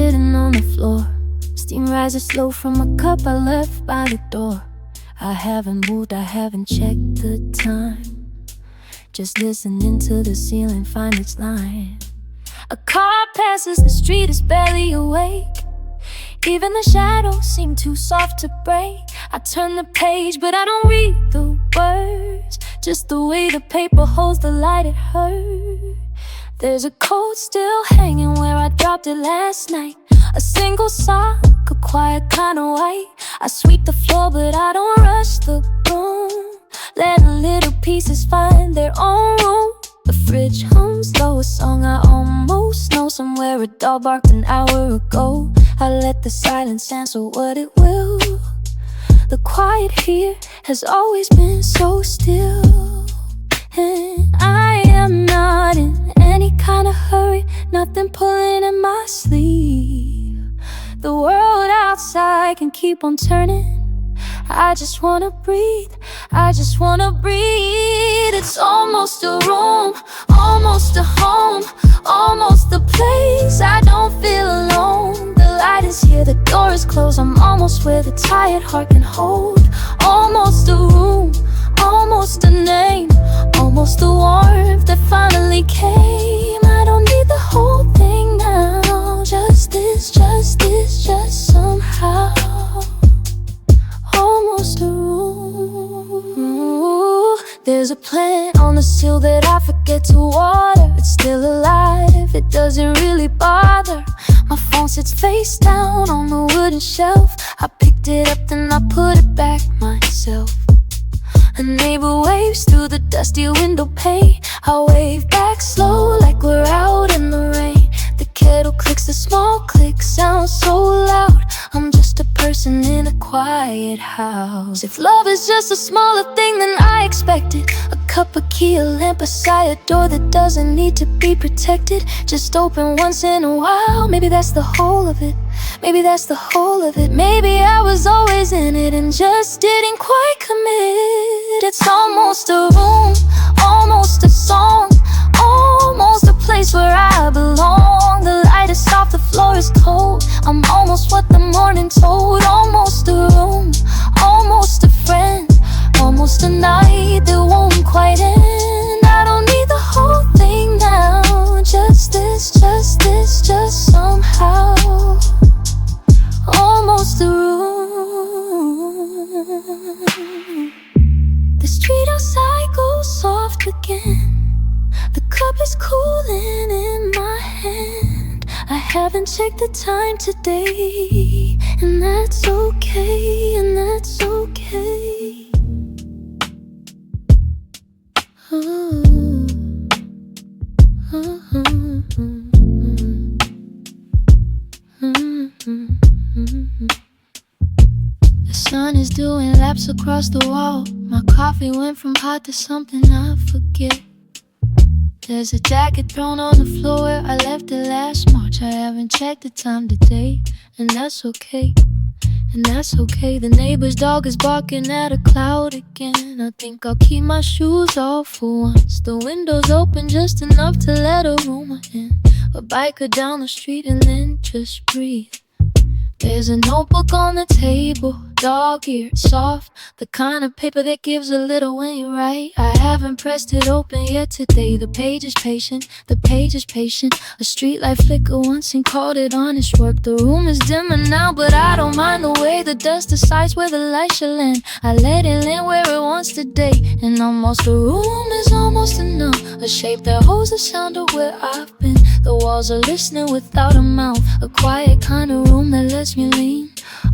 sitting on the floor. Steam rises slow from a cup I left by the door. I haven't moved, I haven't checked the time. Just listening to the ceiling find its line. A car passes, the street is barely awake. Even the shadows seem too soft to break. I turn the page, but I don't read the words. Just the way the paper holds the light, it hurt. There's a coat still hanging where I dropped it last night. A single sock, a quiet kind of white. I sweep the floor, but I don't rush the broom. Letting little pieces find their own room. The fridge hums low, a song I almost know. Somewhere a dog barked an hour ago. I let the silence answer what it will. The quiet here has always been so still. And I am not in any kind of hurry, nothing pulling at my sleeve. The world outside can keep on turning. I just wanna breathe, I just wanna breathe. It's almost a room, almost a home, almost a place I don't feel alone. The light is here, the door is closed. I'm almost where the tired heart can hold. Almost a room, almost a name, almost the warmth that finally came. I don't need the whole thing now, just this, just somehow. Almost a room. There's a plant on the sill that I forget to water. It's still alive, it doesn't really bother. My phone sits face down on the wooden shelf. I picked it up, then I put it back myself. A neighbor waves through the dusty window pane. I wave back slow like we're out in the rain. The kettle clicks, the small click sounds so loud. I'm just a person in a quiet house. If love is just a smaller thing than I expected, a cup, a key, a lamp beside a door that doesn't need to be protected, just open once in a while. Maybe that's the whole of it. Maybe that's the whole of it. Maybe I was always in it and just didn't quite commit. It's almost a room, almost a song, almost a place where I belong. The light is soft, the floor is cold. I'm almost what the morning told. Almost a room, almost a friend, almost a night that won't quite end. I don't need the whole thing now, just this, just somehow. Almost a room. The street outside goes soft again. The cup is cooling in my hand. I haven't checked the time today, and that's okay, and that's okay. Ooh. The sun is doing laps across the wall. My coffee went from hot to something I forget. There's a jacket thrown on the floor where I left it last March. I haven't checked the time today, and that's okay, and that's okay. The neighbor's dog is barking at a cloud again. I think I'll keep my shoes off for once. The window's open just enough to let a rumor in. A biker down the street and then just breathe. There's a notebook on the table, dog-eared, soft, the kind of paper that gives a little when you write. I haven't pressed it open yet today. The page is patient, the page is patient. A streetlight flickered once and called it honest work. The room is dimmer now, but I don't mind the way the dust decides where the light should land. I let it land where it wants today, and almost a room is almost enough. A shape that holds the sound of where I've been. The walls are listening without a mouth. A quiet kind of room that lets me lean.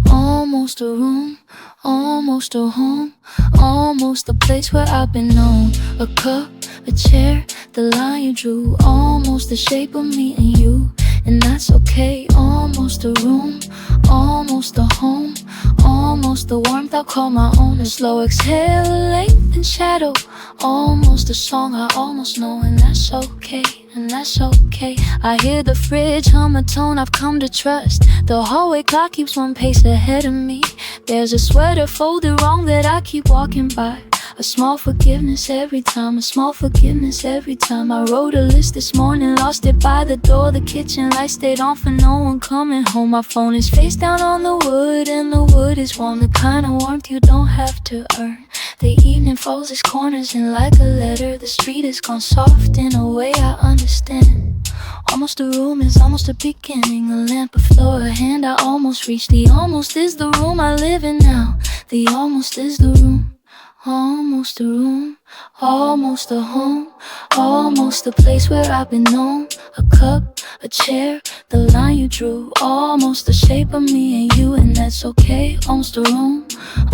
Almost a room, almost a home, almost a place where I've been known. A cup, a chair, the line you drew. Almost the shape of me and you, and that's okay. Almost a room, almost a home, almost the warmth I'll call my own. A slow exhale, length and shadow. Almost a song I almost know, and that's okay, and that's okay. I hear the fridge hum a tone I've come to trust. The hallway clock keeps one pace ahead of me. There's a sweater folded wrong that I keep walking by. A small forgiveness every time, a small forgiveness every time. I wrote a list this morning, lost it by the door. The kitchen light stayed on for no one coming home. My phone is face down on the wood, and the wood is warm, the kind of warmth you don't have to earn. The evening folds its corners and like a letter, the street has gone soft in a way I understand. Almost a room is almost a beginning. A lamp, a floor, a hand I almost reached. The almost is the room I live in now. The almost is the room. Almost a room, almost a home, almost a place where I've been known. A cup, a chair, the line you drew. Almost the shape of me and you, and that's okay. Almost a room,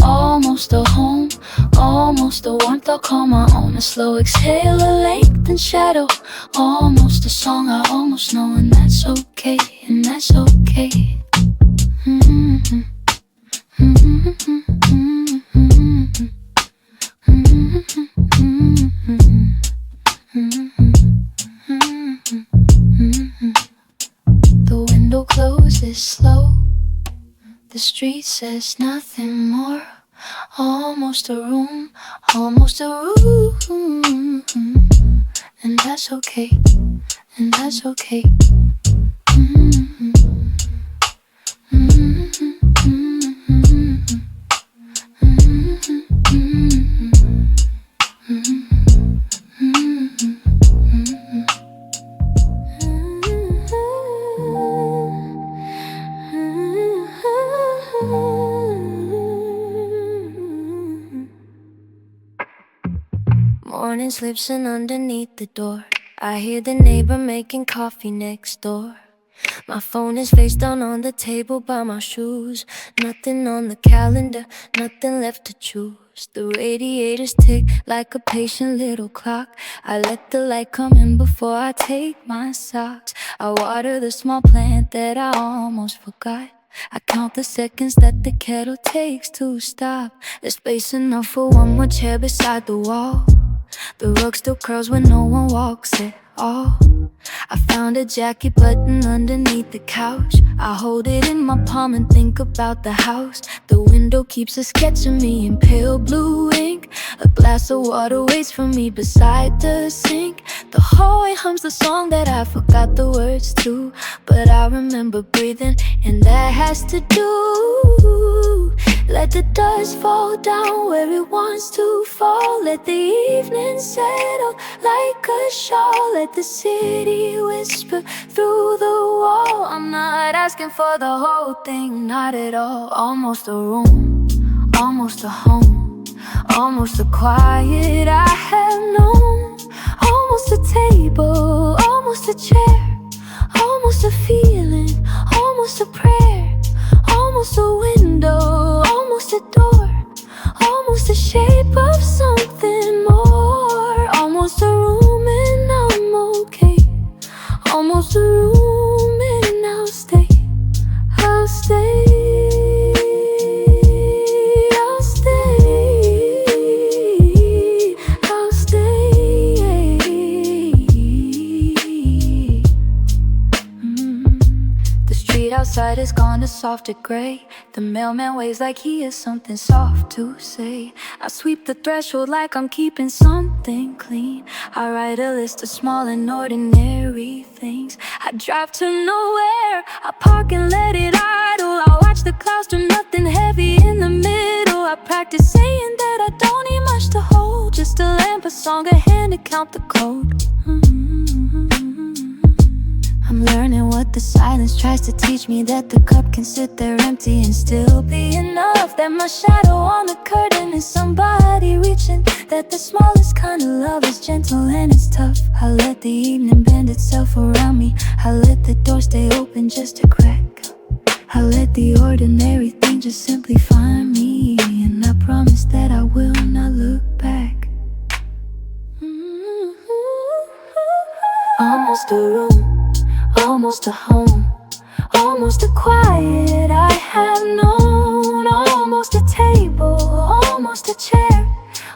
almost a home, almost the warmth I'll call my own. A slow exhale, a lengthened shadow. Almost a song I almost know, and that's okay, and that's okay. The window closes slow. The street says nothing more. Almost a room, almost a room. And that's okay, and that's okay. Morning slips in underneath the door. I hear the neighbor making coffee next door. My phone is face down on the table by my shoes. Nothing on the calendar, nothing left to choose. The radiators tick like a patient little clock. I let the light come in before I take my socks. I water the small plant that I almost forgot. I count the seconds that the kettle takes to stop. There's space enough for one more chair beside the wall. The rug still curls when no one walks at all. I found a jacket button underneath the couch. I hold it in my palm and think about the house. The window keeps a sketch of me in pale blue ink. A glass of water waits for me beside the sink. The hallway hums the song that I forgot the words to, but I remember breathing, and that has to do. Let the dust fall down where it wants to fall. Let the evening settle like a shawl. Let the city whisper through the wall. I'm not asking for the whole thing, not at all. Almost a room, almost a home, almost the quiet I have known. Almost a table, almost a chair, almost a feeling, almost a prayer, almost a window, almost a door, almost the shape of something more. Almost a room and I'm okay. Almost a room and I'll stay. I'll stay. I'll stay. I'll stay. The street outside has gone to softer gray. The mailman waves like he has something soft to say. I sweep the threshold like I'm keeping something clean. I write a list of small and ordinary things. I drive to nowhere, I park and let it idle. I watch the clouds do nothing heavy in the middle. I practice saying that I don't need much to hold. Just a lamp, a song, a hand to count the code. I'm learning what the silence tries to teach me. That the cup can sit there empty and still be enough. That my shadow on the curtain is somebody reaching. That the smallest kind of love is gentle and it's tough. I let the evening bend itself around me. I let the door stay open just a crack. I let the ordinary thing just simply find me. And I promise that I will not look back. Almost a room, almost a home, almost the quiet I have known. Almost a table, almost a chair,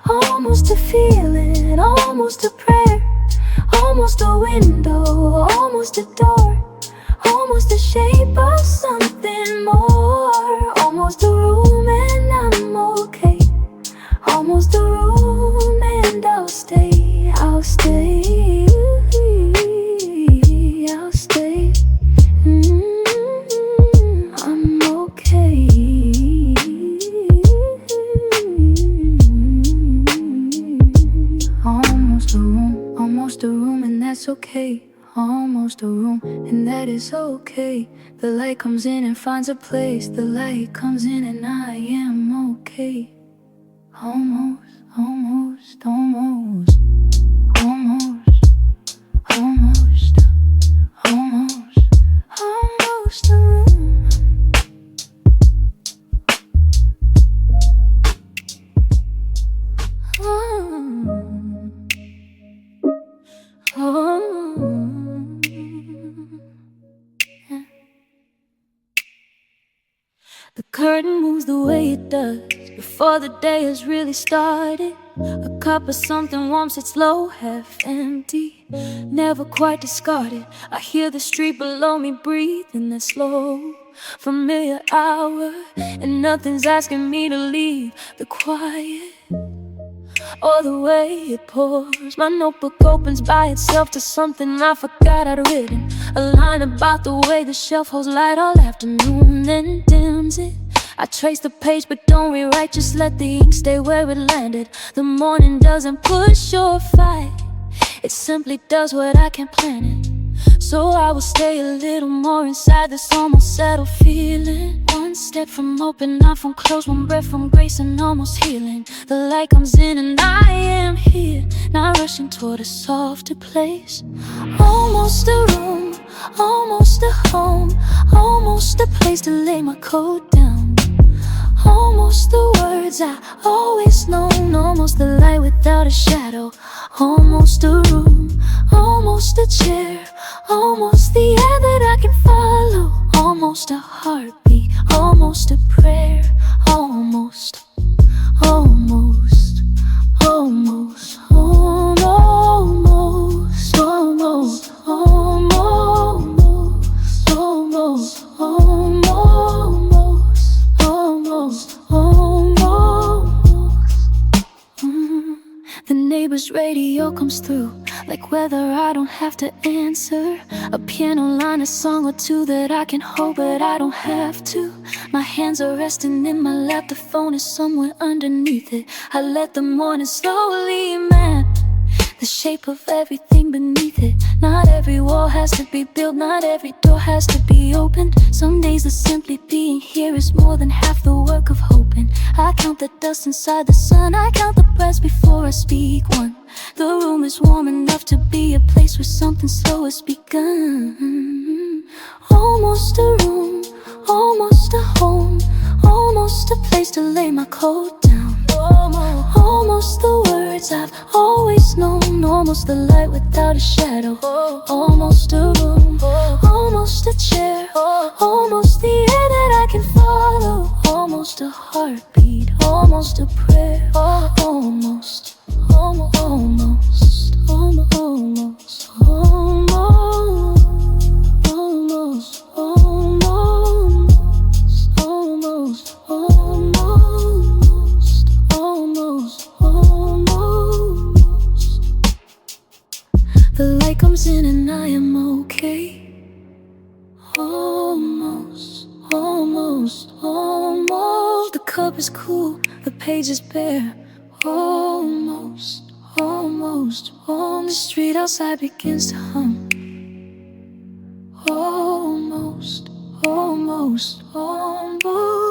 almost a feeling, almost a prayer, almost a window, almost a door, almost the shape of something more. Almost a room and I'm okay. Almost a room. is okay. The light comes in and finds a place. The light comes in and I am okay. Almost, almost, almost, almost, almost, almost, almost a room. The curtain moves the way it does before the day has really started. A cup of something warm sits low, half empty, never quite discarded. I hear the street below me breathe in that slow, familiar hour, and nothing's asking me to leave the quiet or the way it pours. My notebook opens by itself to something I forgot I'd written. A line about the way the shelf holds light all afternoon, then dims it. I trace the page but don't rewrite, just let the ink stay where it landed. The morning doesn't push or fight, it simply does what I can't plan it. So I will stay a little more inside this almost settled feeling. One step from open, not from close, one breath from grace and almost healing. The light comes in and I am here, not rushing toward a softer place. Almost a room, almost a home, almost a place to lay my coat down. Almost the words I always known, almost the light without a shadow. Almost a room, almost a chair, almost the air that I can follow. Almost a heartbeat, almost a prayer. Almost, almost, almost, almost, almost, almost, almost, almost, almost. The neighbor's radio comes through like weather I don't have to answer. A piano line, a song or two that I can hold but I don't have to. My hands are resting in my lap, the phone is somewhere underneath it. I let the morning slowly map the shape of everything beneath it. Not every wall has to be built, not every door has to be opened. Some days that simply being here is more than half the work of hoping. I count the dust inside the sun, I count the breaths before I speak one. The room is warm enough to be a place where something slow has begun. Almost a room, almost a home, almost a place to lay my coat down. Almost the words I've always known, almost the light without a shadow. Almost a room, almost a chair, almost the air that I can follow. Almost a heartbeat, almost a prayer. Almost, almost, almost, almost, almost, almost, almost, almost, almost, almost. The light comes in and I am okay. Almost, almost, almost. The cup is cool, the page is bare. Almost, almost, almost. The street outside begins to hum. Almost, almost, almost.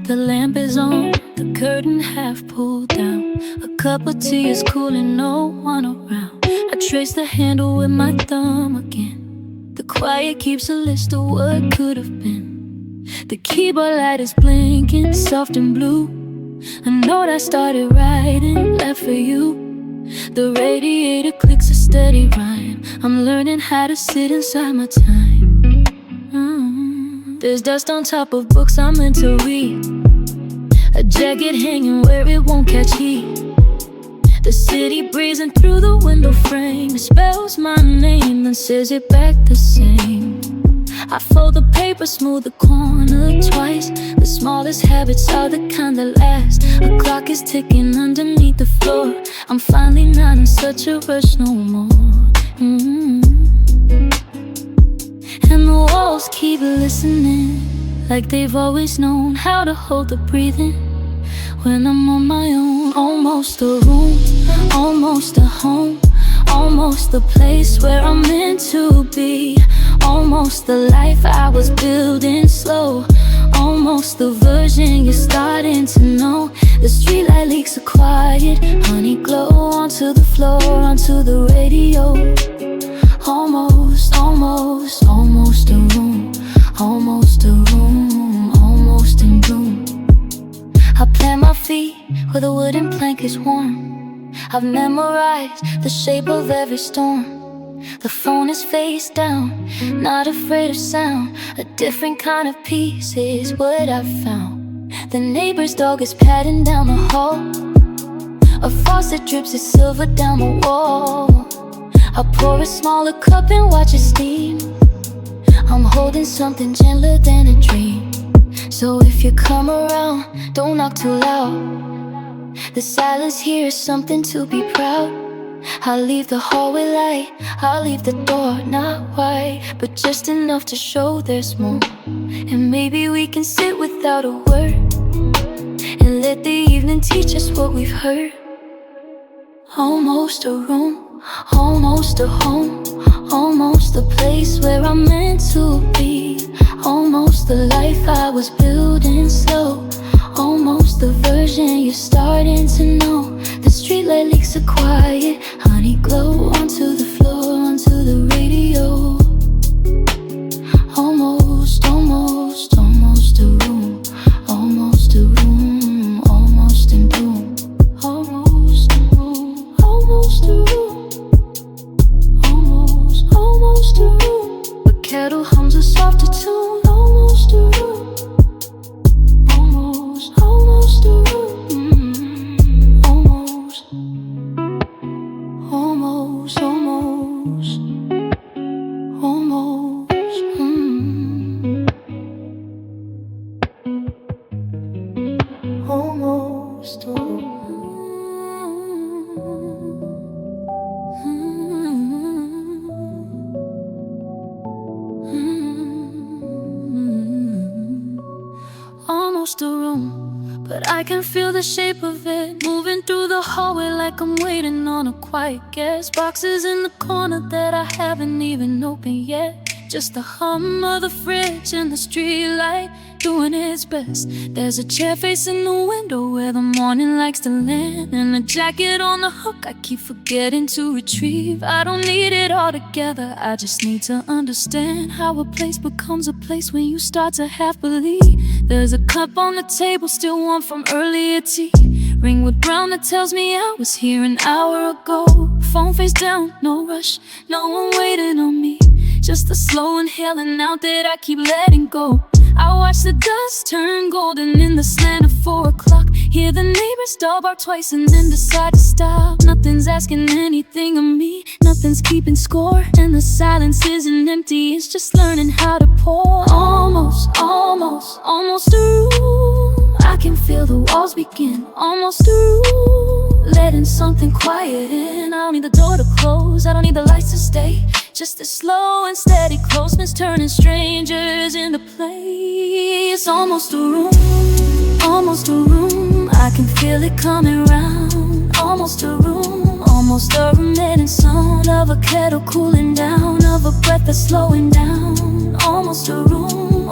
The lamp is on, the curtain half pulled down. A cup of tea is cooling, no one around. I trace the handle with my thumb again. The quiet keeps a list of what could have been. The keyboard light is blinking, soft and blue. A note I started writing, left for you. The radiator clicks a steady rhyme. I'm learning how to sit inside my time. There's dust on top of books I'm meant to read. A jacket hanging where it won't catch heat. The city breezing through the window frame. It spells my name and says it back the same. I fold the paper, smooth the corner twice. The smallest habits are the kind that last. A clock is ticking underneath the floor. I'm finally not in such a rush no more. And the walls walls keep listening, like they've always known how to hold the breathing. When I'm on my own, almost a room, almost a home, almost the place where I'm meant to be. Almost the life I was building slow, almost the version you're starting to know. The streetlight leaks are quiet, honey glow onto the floor, onto the radio. Almost, almost, almost a room, almost a room, almost in bloom. I plant my feet where the wooden plank is warm. I've memorized the shape of every storm. The phone is face down, not afraid of sound. A different kind of peace is what I've found. The neighbor's dog is padding down the hall. A faucet drips its silver down the wall. I pour a smaller cup and watch it steam. I'm holding something gentler than a dream. So if you come around, don't knock too loud. The silence here is something to be proud. I'll leave the hallway light, I'll leave the door not wide, but just enough to show there's more. And maybe we can sit without a word, and let the evening teach us what we've heard. Almost a room, almost a home, almost the place where I'm meant to be. Almost the life I was building slow, almost the version you're starting to know. The streetlight leaks are quiet, honey glow onto the floor, onto the radio. Almost, almost, almost a room, almost a room, almost in bloom. Almost a room, almost a room, almost, almost a room. The kettle hums a softer tune. Almost a room, almost, almost a room, almost, almost, almost, almost, almost, almost a room, but I can feel the shape of it moving through the hallway like I'm waiting on a quiet guest. Boxes in the corner that I haven't even opened yet. Just the hum of the fridge and the street light doing its best. There's a chair facing the window where the morning likes to land, and a jacket on the hook I keep forgetting to retrieve. I don't need it all together, I just need to understand how a place becomes a place when you start to half believe. There's a cup on the table still warm from earlier tea, ringwood brown that tells me I was here an hour ago. Phone face down, no rush, no one waiting on me, just a slow inhaling out that I keep letting go. I watch the dust turn golden in the slant of 4 o'clock. Hear the neighbor's dog bark twice and then decide to stop. Nothing's asking anything of me, nothing's keeping score, and the silence isn't empty, it's just learning how to pour. Almost, almost, almost a room. I can feel the walls begin. Almost a room, letting something quiet in. I don't need the door to close, I don't need the lights to stay, just a slow and steady closeness turning strangers into place. Almost a room, almost a room. I can feel it coming round. Almost a room, almost a remitting sound of a kettle cooling down, of a breath that's slowing down. Almost a room,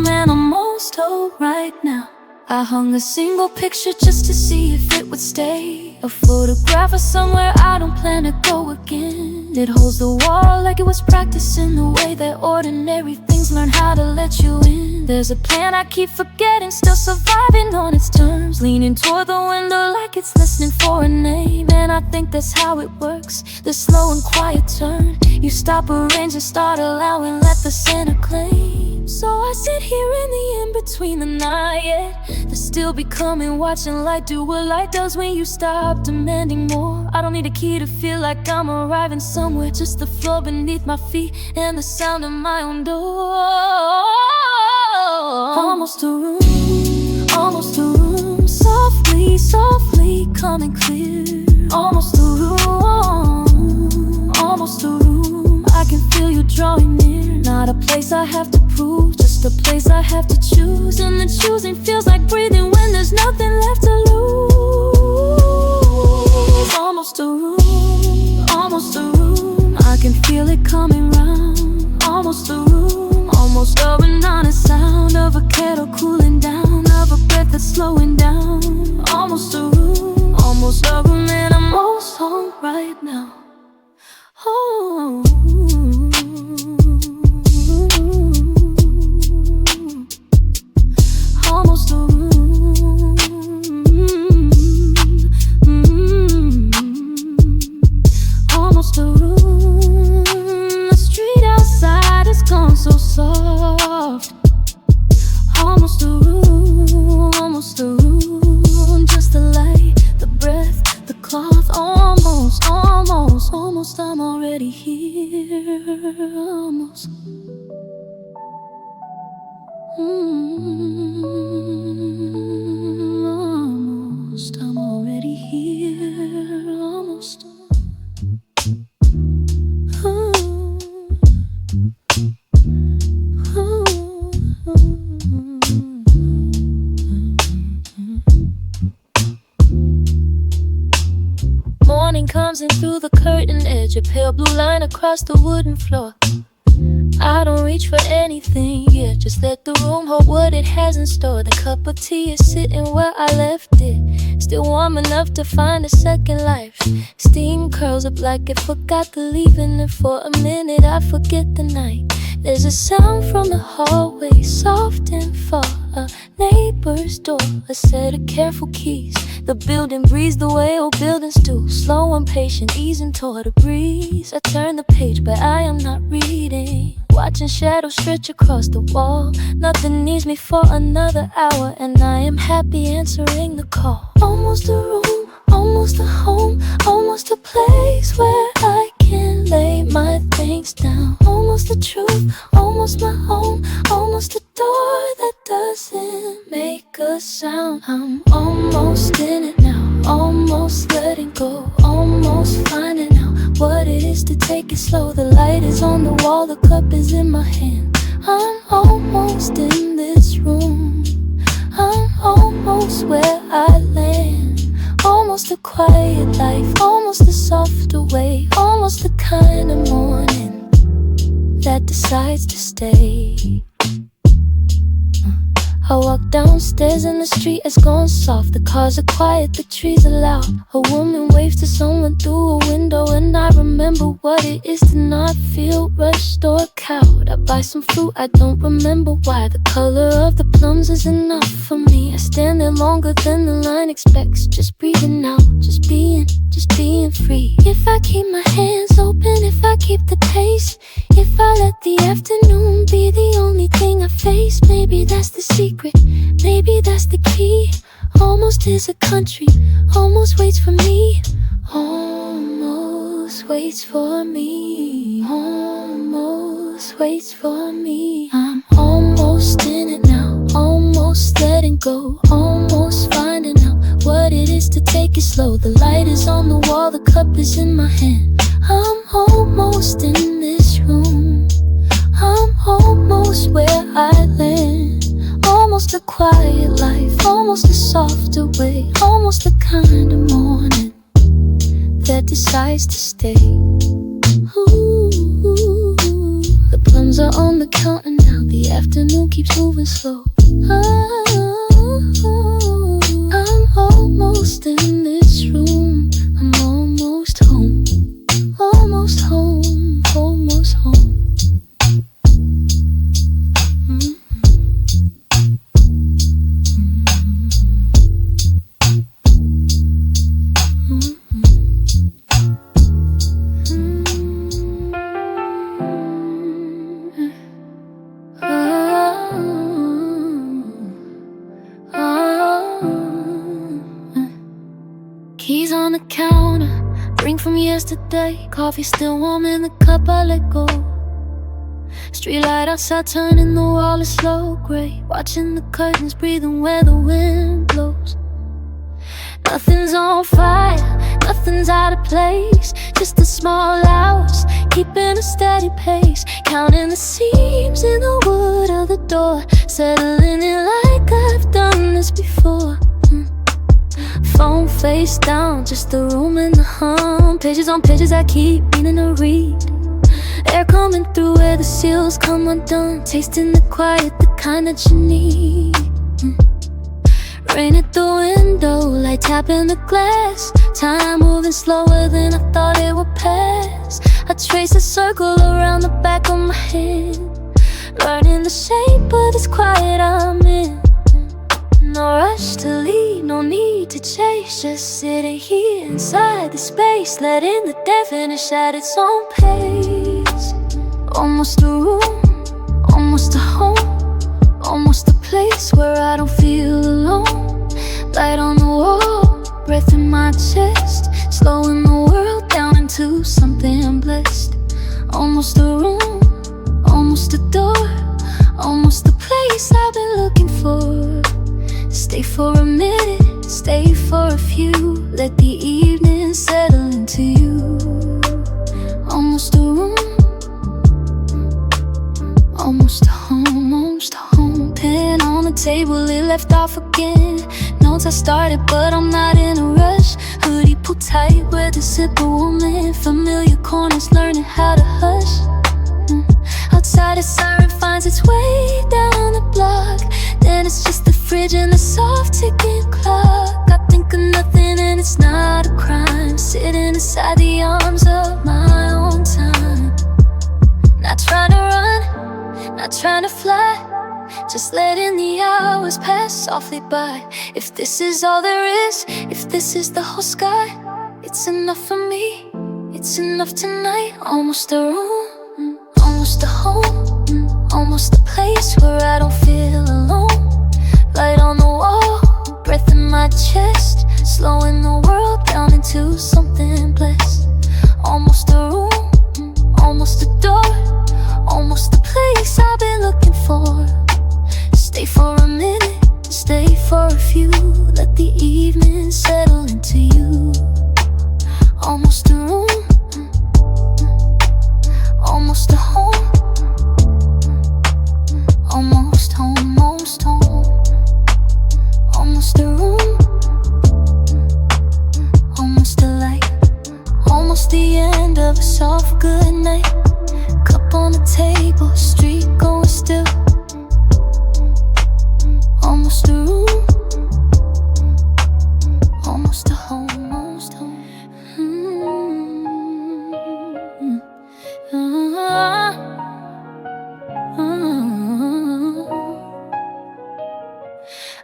and I'm almost home right now. I hung a single picture just to see if it would stay, a photograph of somewhere I don't plan to go again. It holds the wall like it was practicing the way that ordinary things learn how to let you in. There's a plan I keep forgetting, still surviving on its terms, leaning toward the window like it's listening for a name. And I think that's how it works, the slow and quiet turn. You stop arranging, start allowing, let the center claim. So I sit here in the in-between the night, yeah, the still becoming, watching light do what light does when you stop demanding more. I don't need a key to feel like I'm arriving somewhere, just the floor beneath my feet and the sound of my own door. Almost a room, almost a room, softly, softly coming clear. Almost a room, almost a room. I can feel feel you drawing near. Not a place I have to prove, just a place I have to choose. And the choosing feels like breathing when there's nothing left to lose. Almost a room, almost a room. I can feel it coming round. Almost a room, almost a banana sound of a kettle cooling down, of a breath that's slowing down. Almost a room, and I'm almost home right now. Oh. Almost a room. Almost a room. The street outside has gone so soft. Almost a room, almost a room. Just the light, the breath, the cloth. Almost, almost, almost. I'm already here. Almost. Almost. I'm already here. Almost. Morning comes in through the curtain edge, a pale blue line across the wooden floor. I don't reach for anything, yeah, just let the room hold what it has in store. The cup of tea is sitting where I left it, still warm enough to find a second life. Steam curls up like it forgot to leave, and for a minute I forget the night. There's a sound from the hallway, soft and far, a neighbor's door, a set of careful keys. The building breathes the way old buildings do, slow and patient, easing toward a breeze. I turn the page, but I am not reading, watching shadows stretch across the wall. Nothing needs me for another hour, and I am happy answering the call. Almost a room, almost a home, almost a place where I can lay my things down. Almost the truth, almost my home, almost a door that doesn't make a sound. I'm almost in it now, almost letting go, almost finding out what it is to take it slow. The light is on the wall, the cup is in my hand. I'm almost in this room, I'm almost where I land. Almost a quiet life, almost a softer way, almost the kind of morning that decides to stay. I walk downstairs and the street has gone soft. The cars are quiet, the trees are loud. A woman waves to someone through a window, and I remember what it is to not feel rushed or cowed. I buy some fruit, I don't remember why. The color of the plums is enough for me. I stand there longer than the line expects, just breathing out, just being free. If I keep my hands open, if I keep the pace, if I let the afternoon be the only thing I face, maybe that's the secret, maybe that's the key. Almost is a country, almost waits for me, almost waits for me, almost waits for me. I'm almost in it now, almost letting go, almost finding out what it is to take it slow. The light is on the wall, the cup is in my hand. I'm almost in this room, I'm almost where I land. Almost a quiet life, almost a softer way, almost the kind of morning that decides to stay. Ooh, the plums are on the counter now, the afternoon keeps moving slow. I'm almost in this room, I'm almost home, almost home, almost home. Keys on the counter, drink from yesterday, coffee still warm in the cup I let go. Street light outside turning the wall a slow gray, watching the curtains breathing where the wind blows. Nothing's on fire, nothing's out of place. Just the small hours, keeping a steady pace, counting the seams in the wood of the door, settling in like I've done this before. Phone face down, just the room and the hum. Pages on pages I keep meaning to read. Air coming through where the seals come undone. Tasting the quiet, the kind that you need. Rain at the window, light tapping the glass. Time moving slower than I thought it would pass. I trace a circle around the back of my hand, learning the shape of this quiet I'm in. No rush to leave, no need to chase. Just sitting here inside the space, letting the day finish at its own pace. Almost a room, almost a home, almost a place where I don't feel alone. Light on the wall, breath in my chest, slowing the world down into something blessed. Almost a room, almost a door, almost the place I've been looking for. Stay for a minute, stay for a few, let the evening settle into you. Almost a room, almost a home, almost a home. Pen on the table, it left off again. Notes I started, but I'm not in a rush. Hoodie pulled tight where the zipper woman. Familiar corners, learning how to hush. Outside a siren finds its way down the block. Then it's just the fridge and the soft ticking clock. I think of nothing and it's not a crime, sitting inside the arms of my own time. Not trying to run, not trying to fly, just letting the hours pass softly by. If this is all there is, if this is the whole sky, it's enough for me, it's enough tonight. Almost a room, almost a home, almost a place where I don't feel alone. Light on the wall, breath in my chest, slowing the world down into something blessed. Almost a room, almost a door, almost the place I've been looking for. Stay for a minute, stay for a few, let the evening settle into you. Almost a room, almost a home, almost home, almost home. Almost a room, almost a light, almost the end of a soft good night. Cup on the table, street going still. Almost a room, almost a home, almost home.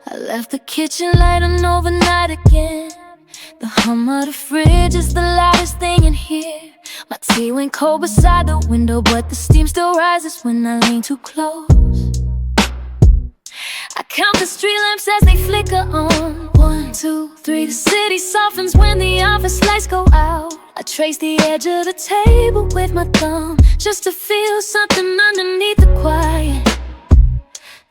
I left the kitchen light on overnight again. The hum of the fridge is the loudest thing in here. My tea went cold beside the window, but the steam still rises when I lean too close. I count the street lamps as they flicker on. 1, 2, 3, the city softens when the office lights go out. I trace the edge of the table with my thumb, just to feel something underneath the quiet.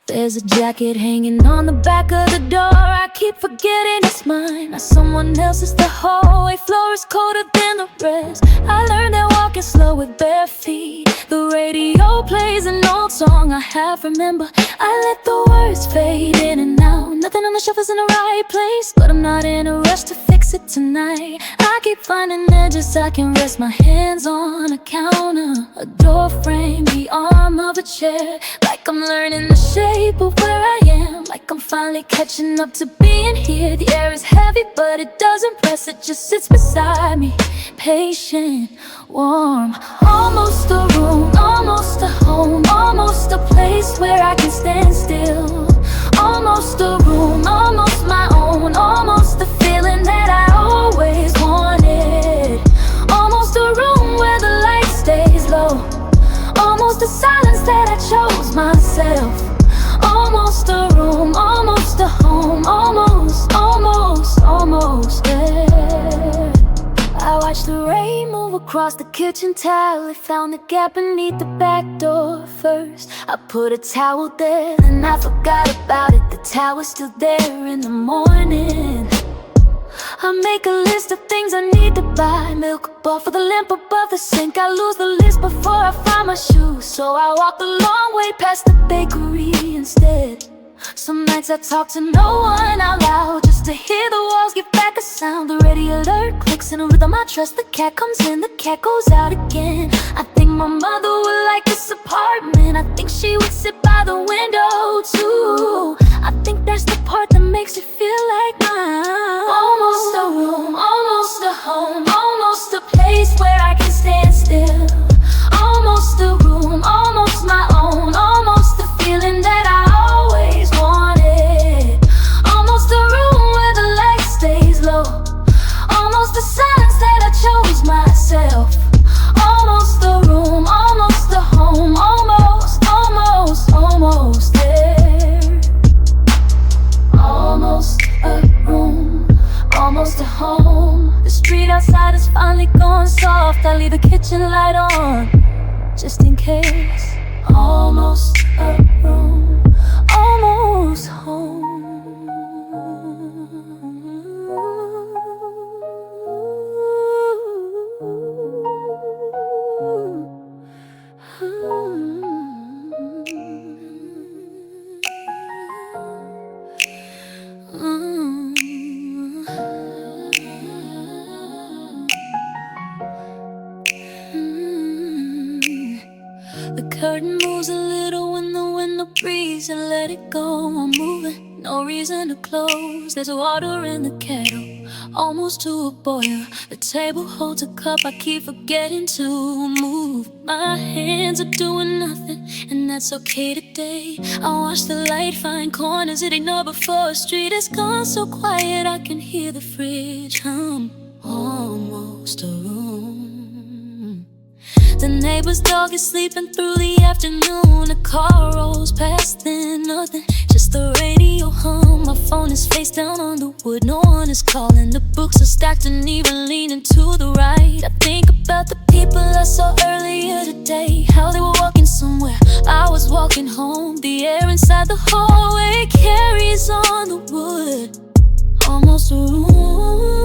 There's a jacket hanging on the back of the door. I keep forgetting it's mine, not someone else's. The hallway floor is colder than the rest. I learned that walking slow with bare feet. The radio plays an old song I half remember. I let the words fade in and out. Nothing on the shelf is in the right place, but I'm not in a rush to fix it tonight. I keep finding edges I can rest my hands on. A counter, a door frame, the arm of a chair. Like I'm learning the shape of where I am, like I'm finally catching up to being here. The air is heavy, but it doesn't press, it just sits beside me. Patient, warm, almost a room, almost a home, almost a place where I can stand still. Almost a room, almost my own, almost the feeling that I always wanted. Almost a room where the light stays low, almost the silence that I chose myself. Almost a room, almost a home, almost, almost, almost there. I watched the rain move across the kitchen tile. It found the gap beneath the back door first. I put a towel there, then I forgot about it. The towel's still there in the morning. I make a list of things I need to buy. Milk bought for the lamp above the sink. I lose the list before I find my shoes, so I walk the long way past the bakery instead. Some nights I talk to no one out loud, just to hear the walls give back a sound. The radio alert clicks in a rhythm I trust. The cat comes in, the cat goes out again. I think my mother would like this apartment. I think she would sit by the window too. I think that's the part that makes it feel like mine. Almost a room, almost a home, almost a place where I can stand still. Almost a room, almost my own, almost the feeling that I always wanted. Almost a room where the light stays low. Almost the silence that I chose myself. Almost a room, almost a home, almost, almost, almost there. Almost a room, almost a home. The street outside is finally going soft. I leave the kitchen light on, just in case. Almost a room, almost home. The curtain moves a little when the window breathes, and let it go, I'm moving, no reason to close. There's water in the kettle, almost to a boil. The table holds a cup, I keep forgetting to move. My hands are doing nothing, and that's okay today. I watch the light find corners it ignored before. A street has gone so quiet I can hear the fridge hum. Almost a room. The neighbor's dog is sleeping through the afternoon. A car rolls past, then nothing, just the radio hum. My phone is face down on the wood, no one is calling. The books are stacked and even leaning to the right. I think about the people I saw earlier today, how they were walking somewhere, I was walking home. The air inside the hallway carries on the wood. Almost a room.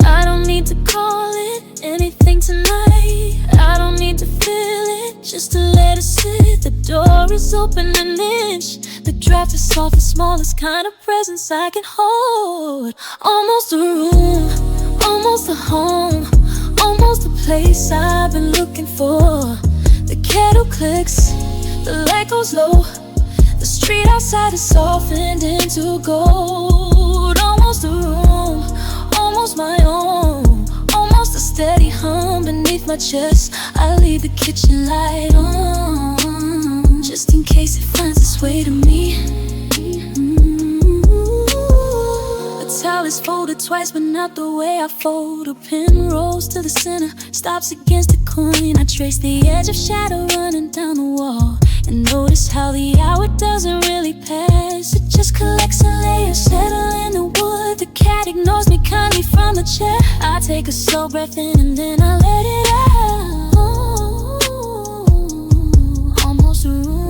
I don't need to call it anything tonight. I don't need to feel it, just to let it sit. The door is open an inch. The draft is soft, the smallest kind of presence I can hold. Almost a room, almost a home, almost a place I've been looking for. The kettle clicks, the light goes low. The street outside is softened into gold. Almost a room, almost my own, almost a steady hum beneath my chest. I leave the kitchen light on, just in case it finds its way to me. The towel is folded twice, but not the way I fold. A pin rolls to the center, stops against the coin. I trace the edge of shadow running down the wall, and notice how the hour doesn't really pass. It just collects in layers, settle in the wood. The cat ignores me kindly from the chair. I take a slow breath in and then I let it out. Almost a room.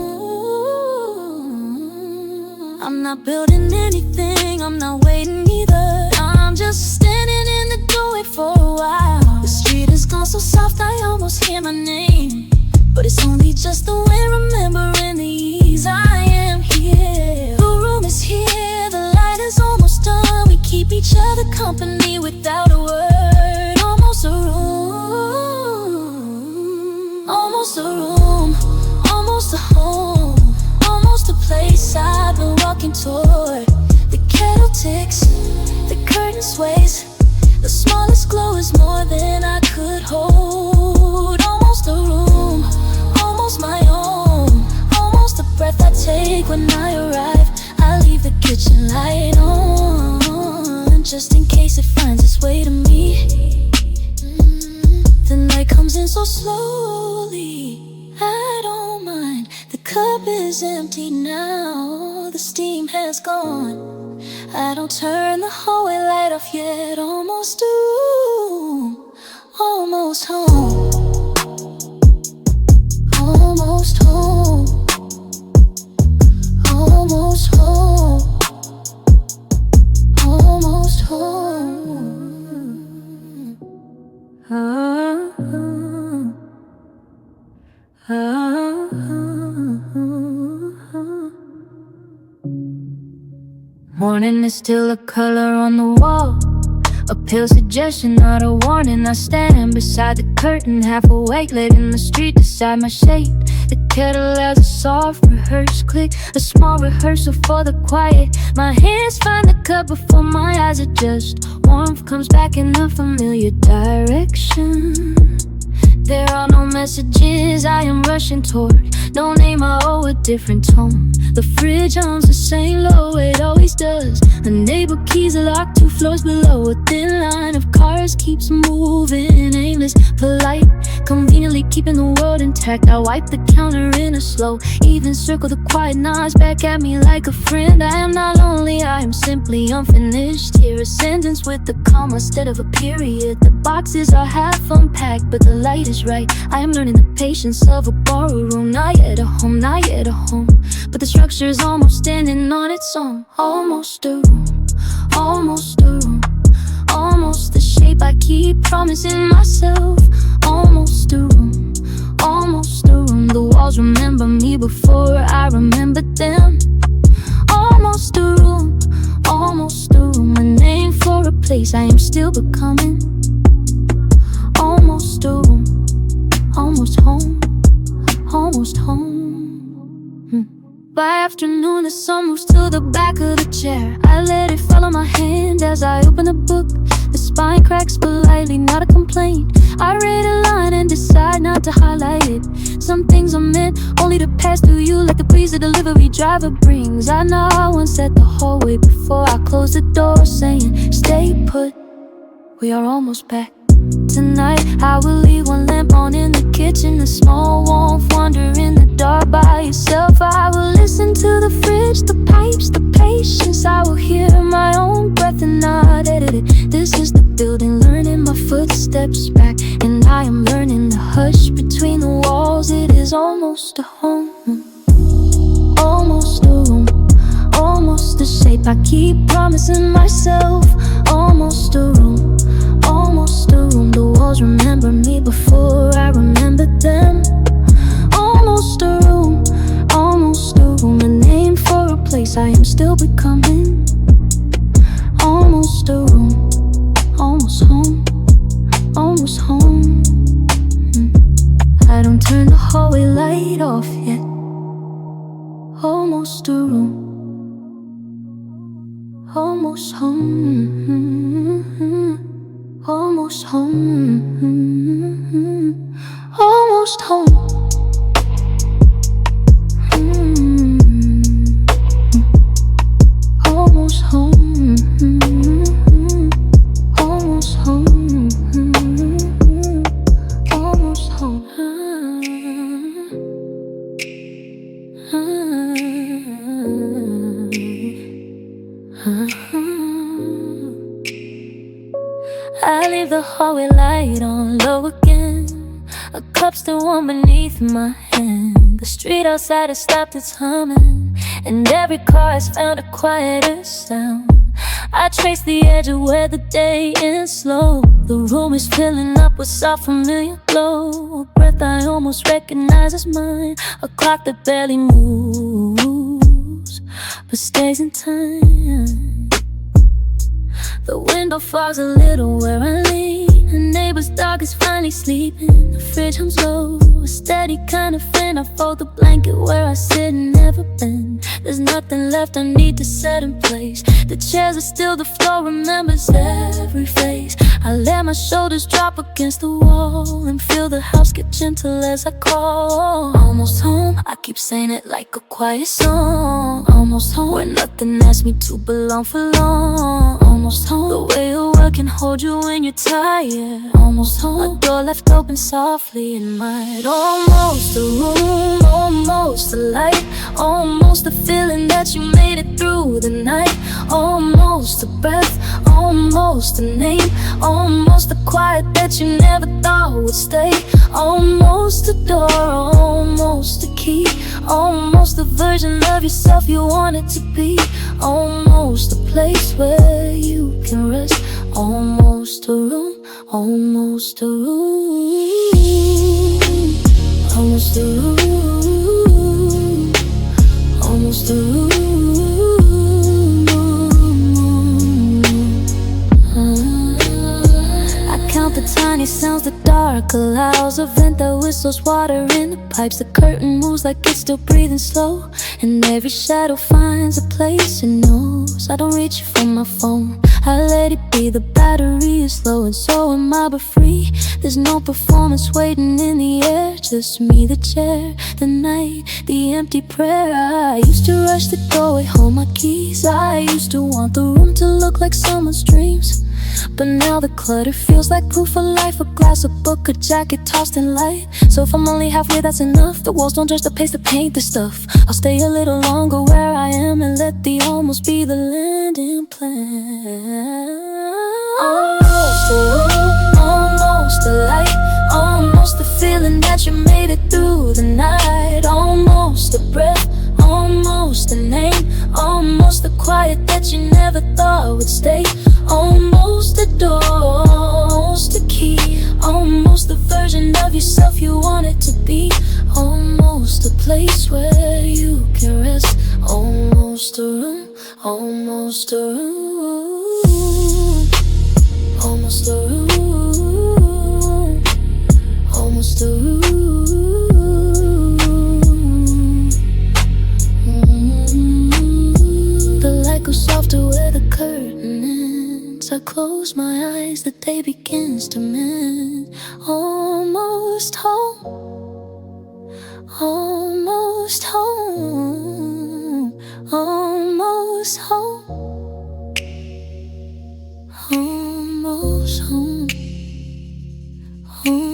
I'm not building anything, I'm not waiting either. I'm just standing in the doorway for a while. The street has gone so soft I almost hear my name, but it's only just the wind remembering the ease. I am here, the room is here, the light is almost done. We keep each other company without a word. Almost a room, almost a room, almost a home, almost a place I've been walking toward. The kettle ticks, the curtain sways, the smallest glow is more than I could hold. Almost a room, almost my own, almost the breath I take when I arrive. I leave the kitchen light on, just in case it finds its way to me. The night comes in so slowly, I don't mind. The cup is empty now, the steam has gone. I don't turn the hallway light off yet. Almost a room, almost home, almost home, almost home. Morning is still a color on the wall, a pale suggestion, not a warning. I stand beside the curtain, half awake, letting the street decide my shade. The kettle has a soft rehearsed click, a small rehearsal for the quiet. My hands find the cup before my eyes adjust. Warmth comes back in a familiar direction. There are no messages I am rushing toward, no name, I owe a different tone. The fridge hums the same low, it always does. The neighbor keys are locked 2 floors below. A thin line of cars keeps moving, aimless, polite, conveniently keeping the world intact. I wipe the counter in a slow, even circle. The quiet nods back at me like a friend. I am not lonely, I am simply unfinished. Here a sentence with a comma instead of a period. The boxes are half unpacked, but the light is right. I am learning the patience of a borrowed room. Not yet a home, not yet a home, but the structure is almost standing on its own. Almost a room, almost a room, almost the shape I keep promising myself. Almost a room, almost a room. The walls remember me before I remember them. Almost a room, almost a room. A name for a place I am still becoming. Almost a room, almost home, almost home. By afternoon, the sun moves to the back of the chair. I let it follow my hand as I open the book. The spine cracks politely, not a complaint. I read a line and decide not to highlight it. Some things are meant only to pass through you, like the breeze the delivery driver brings. I know I once at the hallway before I close the door, saying, stay put, we are almost back. Tonight I will leave one lamp on in the kitchen, a small warmth wander in the dark by yourself. I will listen to the fridge, the pipes, the patience. I will hear my own breath and not edit it. This is the building, learning my footsteps back, and I am learning the hush between the walls. It is almost a home, almost a room, almost the shape I keep promising myself. Almost a room, almost a room. The walls remember me before I remember them. Almost a room, almost a room. A name for a place I am still becoming. Almost a room, almost home, almost home. I don't turn the hallway light off yet. Almost a room, almost home, almost home, almost home. Almost home, almost home, almost home. I leave the hallway light on low again. A cup still warm beneath my hand. The street outside has stopped its humming, and every car has found a quieter sound. I trace the edge of where the day ends slow. The room is filling up with soft familiar glow. A breath I almost recognize as mine. A clock that barely moves but stays in time. The window falls a little where I lean. The neighbor's dog is finally sleeping. The fridge hums low, a steady kind of fan. I fold the blanket where I sit and never bend. There's nothing left I need to set in place. The chairs are still, the floor remembers every face. I let my shoulders drop against the wall and feel the house get gentle as I call. Almost home, I keep saying it like a quiet song. Almost home, where nothing asks me to belong for long. Almost home, the way your work can hold you when you're tired. Almost home, a door left open softly at night. Almost a room, almost a light, almost a feeling that you made it through the night. Almost a breath, almost a name, almost the quiet that you never thought would stay. Almost a door, almost a key, almost the version of yourself you wanted to be. Almost a place where you can rest. Almost a room, almost a room, almost a room, almost a room. Allows a vent that whistles water in the pipes. The curtain moves like it's still breathing slow, and every shadow finds a place it knows. I don't reach for my phone, I let it be. The battery is low and so am I, but free. There's no performance waiting in the air, just me, the chair, the night, the empty prayer. I used to rush the doorway, hold my keys. I used to want the room to look like someone's dreams, but now the clutter feels like proof of life. A glass, a book, a jacket tossed in light. So if I'm only halfway, that's enough. The walls don't judge the pace, to paint the stuff. I'll stay a little longer where I am and let the almost be the landing plan. Almost a room, almost a light, almost the feeling that you made it through the night. Almost a breath, almost a name, almost the quiet that you never thought would stay. Almost a door, almost a key, almost the version of yourself you wanted to be. Almost a place where you can rest. Almost a room, almost a room, almost a room, almost a room. The light goes softer where the curtain ends. I close my eyes, the day begins to mend. Almost home, almost home, almost home, almost home, home.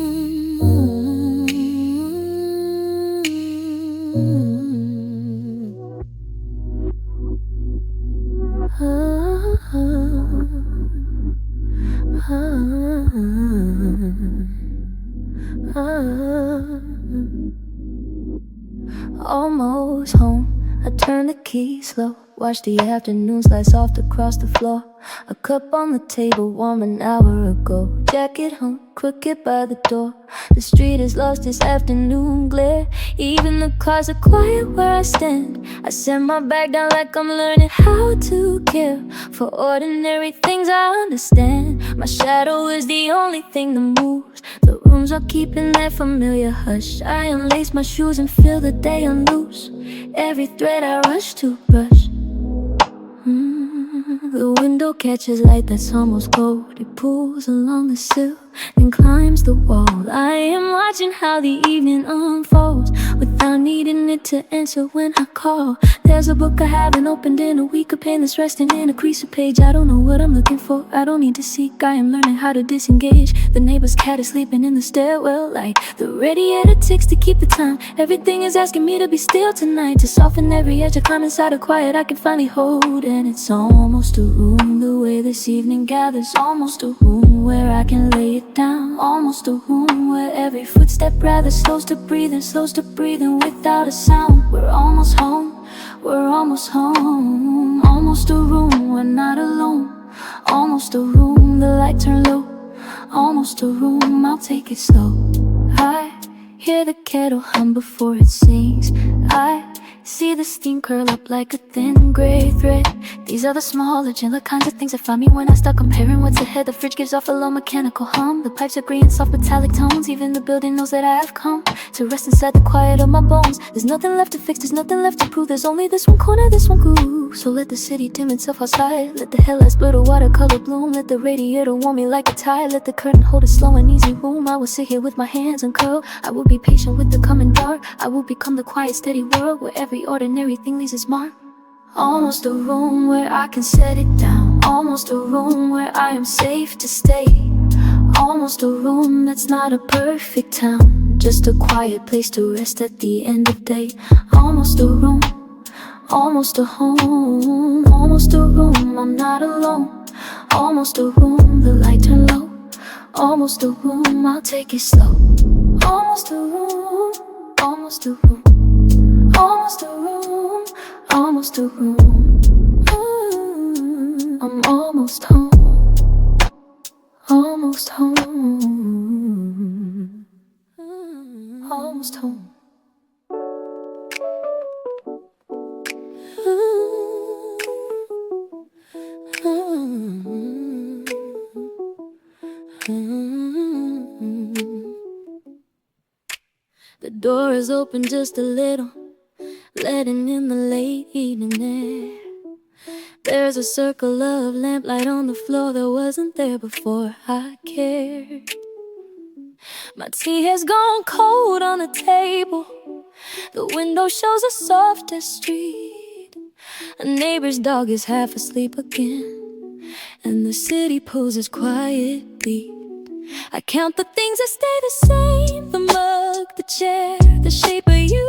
Almost home. I turn the key slow, watch the afternoon slice soft across the floor. A cup on the table, warm an hour ago. Jacket hung crooked by the door. The street has lost its afternoon glare. Even the cars are quiet where I stand. I set my bag down like I'm learning how to care for ordinary things I understand. My shadow is the only thing that moves. The rooms are keeping that familiar hush. I unlace my shoes and feel the day unloose. Every thread I rush to brush. The window catches light that's almost gold. It pulls along the sill, then climbs the wall. I am watching how the evening unfolds, without needing it to answer when I call. There's a book I haven't opened in a week, a pen that's resting in a crease of page. I don't know what I'm looking for, I don't need to seek. I am learning how to disengage. The neighbor's cat is sleeping in the stairwell light. The radiator ticks to keep the time. Everything is asking me to be still tonight, to soften every edge. I climb inside a quiet I can finally hold. And it's almost a room, the way this evening gathers. Almost a room where I can lay it down. Almost a room where every footstep rather slows to breathing, slows to breathing without a sound. We're almost home, we're almost home. Almost a room, we're not alone. Almost a room, the light turned low. Almost a room, I'll take it slow. I hear the kettle hum before it sings. I see the steam curl up like a thin gray thread. These are the smaller, gentler kinds of things that find me when I start comparing what's ahead. The fridge gives off a low mechanical hum. The pipes agree in soft metallic tones. Even the building knows that I have come to rest inside the quiet of my bones. There's nothing left to fix, there's nothing left to prove. There's only this one corner, this one groove. So let the city dim itself outside. Let the headlights blur the watercolor bloom. Let the radiator warm me like a tide. Let the curtain hold a slow and easy room. I will sit here with my hands uncurled. I will be patient with the coming dark. I will become the quiet, steady world where every ordinary thing leaves its mark. Almost a room where I can set it down. Almost a room where I am safe to stay. Almost a room that's not a perfect town, just a quiet place to rest at the end of day. Almost a room, almost a home. Almost a room, I'm not alone. Almost a room, the light turned low. Almost a room, I'll take it slow. Almost a room, almost a room. Almost a room, almost a room. I'm almost home, almost home, almost home. door is open just a little, letting in the late evening air. There's a circle of lamplight on the floor that wasn't there before I cared. My tea has gone cold on the table. The window shows the softest street. A neighbor's dog is half asleep again, and the city pulls its quiet beat. I count the things that stay the same: the mug, the chair, the shape of you.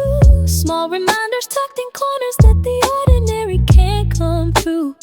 Small reminders tucked in corners that the ordinary can't come through.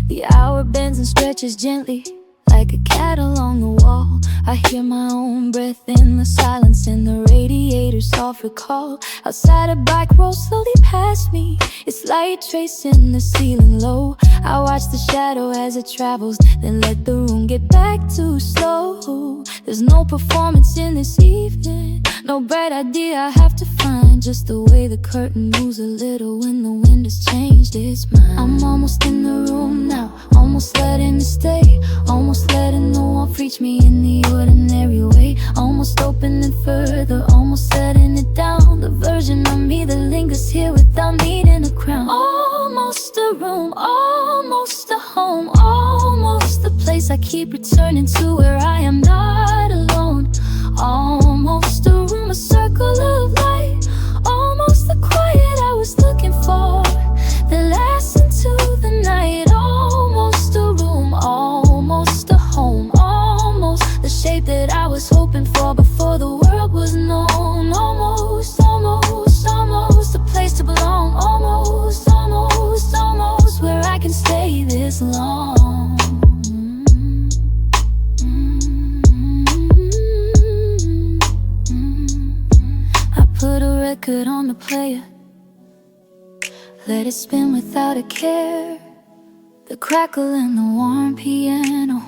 The hour bends and stretches gently, like a cat along the wall. I hear my own breath in the silence and the radiator's soft recall. Outside a bike rolls slowly past me, its light tracing the ceiling low. I watch the shadow as it travels, then let the room get back to slow. There's no performance in this evening, no bright idea I have to find, just the way the curtain moves a little when the wind has changed its mind. I'm almost in the room now, almost letting it stay, almost letting the warmth reach me in the ordinary way, almost opening further, almost setting it down, the version of me that lingers here without needing a crown. Almost a room, almost a home, almost the place I keep returning to where I am not alone. Almost a room, a circle of light, almost the quiet I was looking for, that lasts into the night. Almost a room, almost a home, almost the shape that I was hoping for before the world was known. Almost, almost, almost a place to belong. Almost, almost, almost where I can stay this long. I put a record on the player, let it spin without a care. The crackle and the warm piano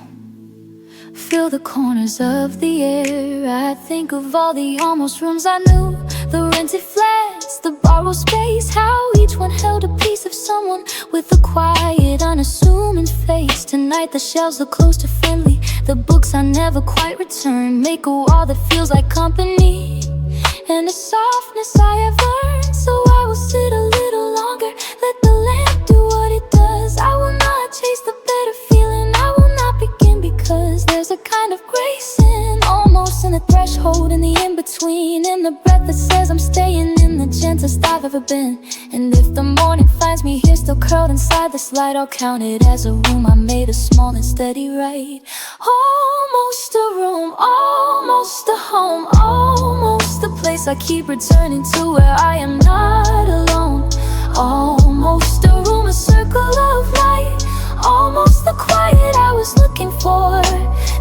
fill the corners of the air. I think of all the almost rooms I knew, the rented flats, the borrowed space, how each one held a piece of someone with a quiet, unassuming face. Tonight the shelves look close to friendly, the books I never quite returned make a wall that feels like company, and a softness I have earned. So I will sit a little longer, let the lamp do what it does. I will not chase the better feeling, I will not begin, because there's a kind of grace in almost, in the threshold, in the in-between, in the breath that says I'm staying in the gentlest I've ever been. And if the morning finds me here still curled inside this light, I'll count it as a room I made a small and steady right. Almost a room, almost a home, almost the place I keep returning to where I am not alone. Almost a room, a circle of light, almost the quiet I was looking for,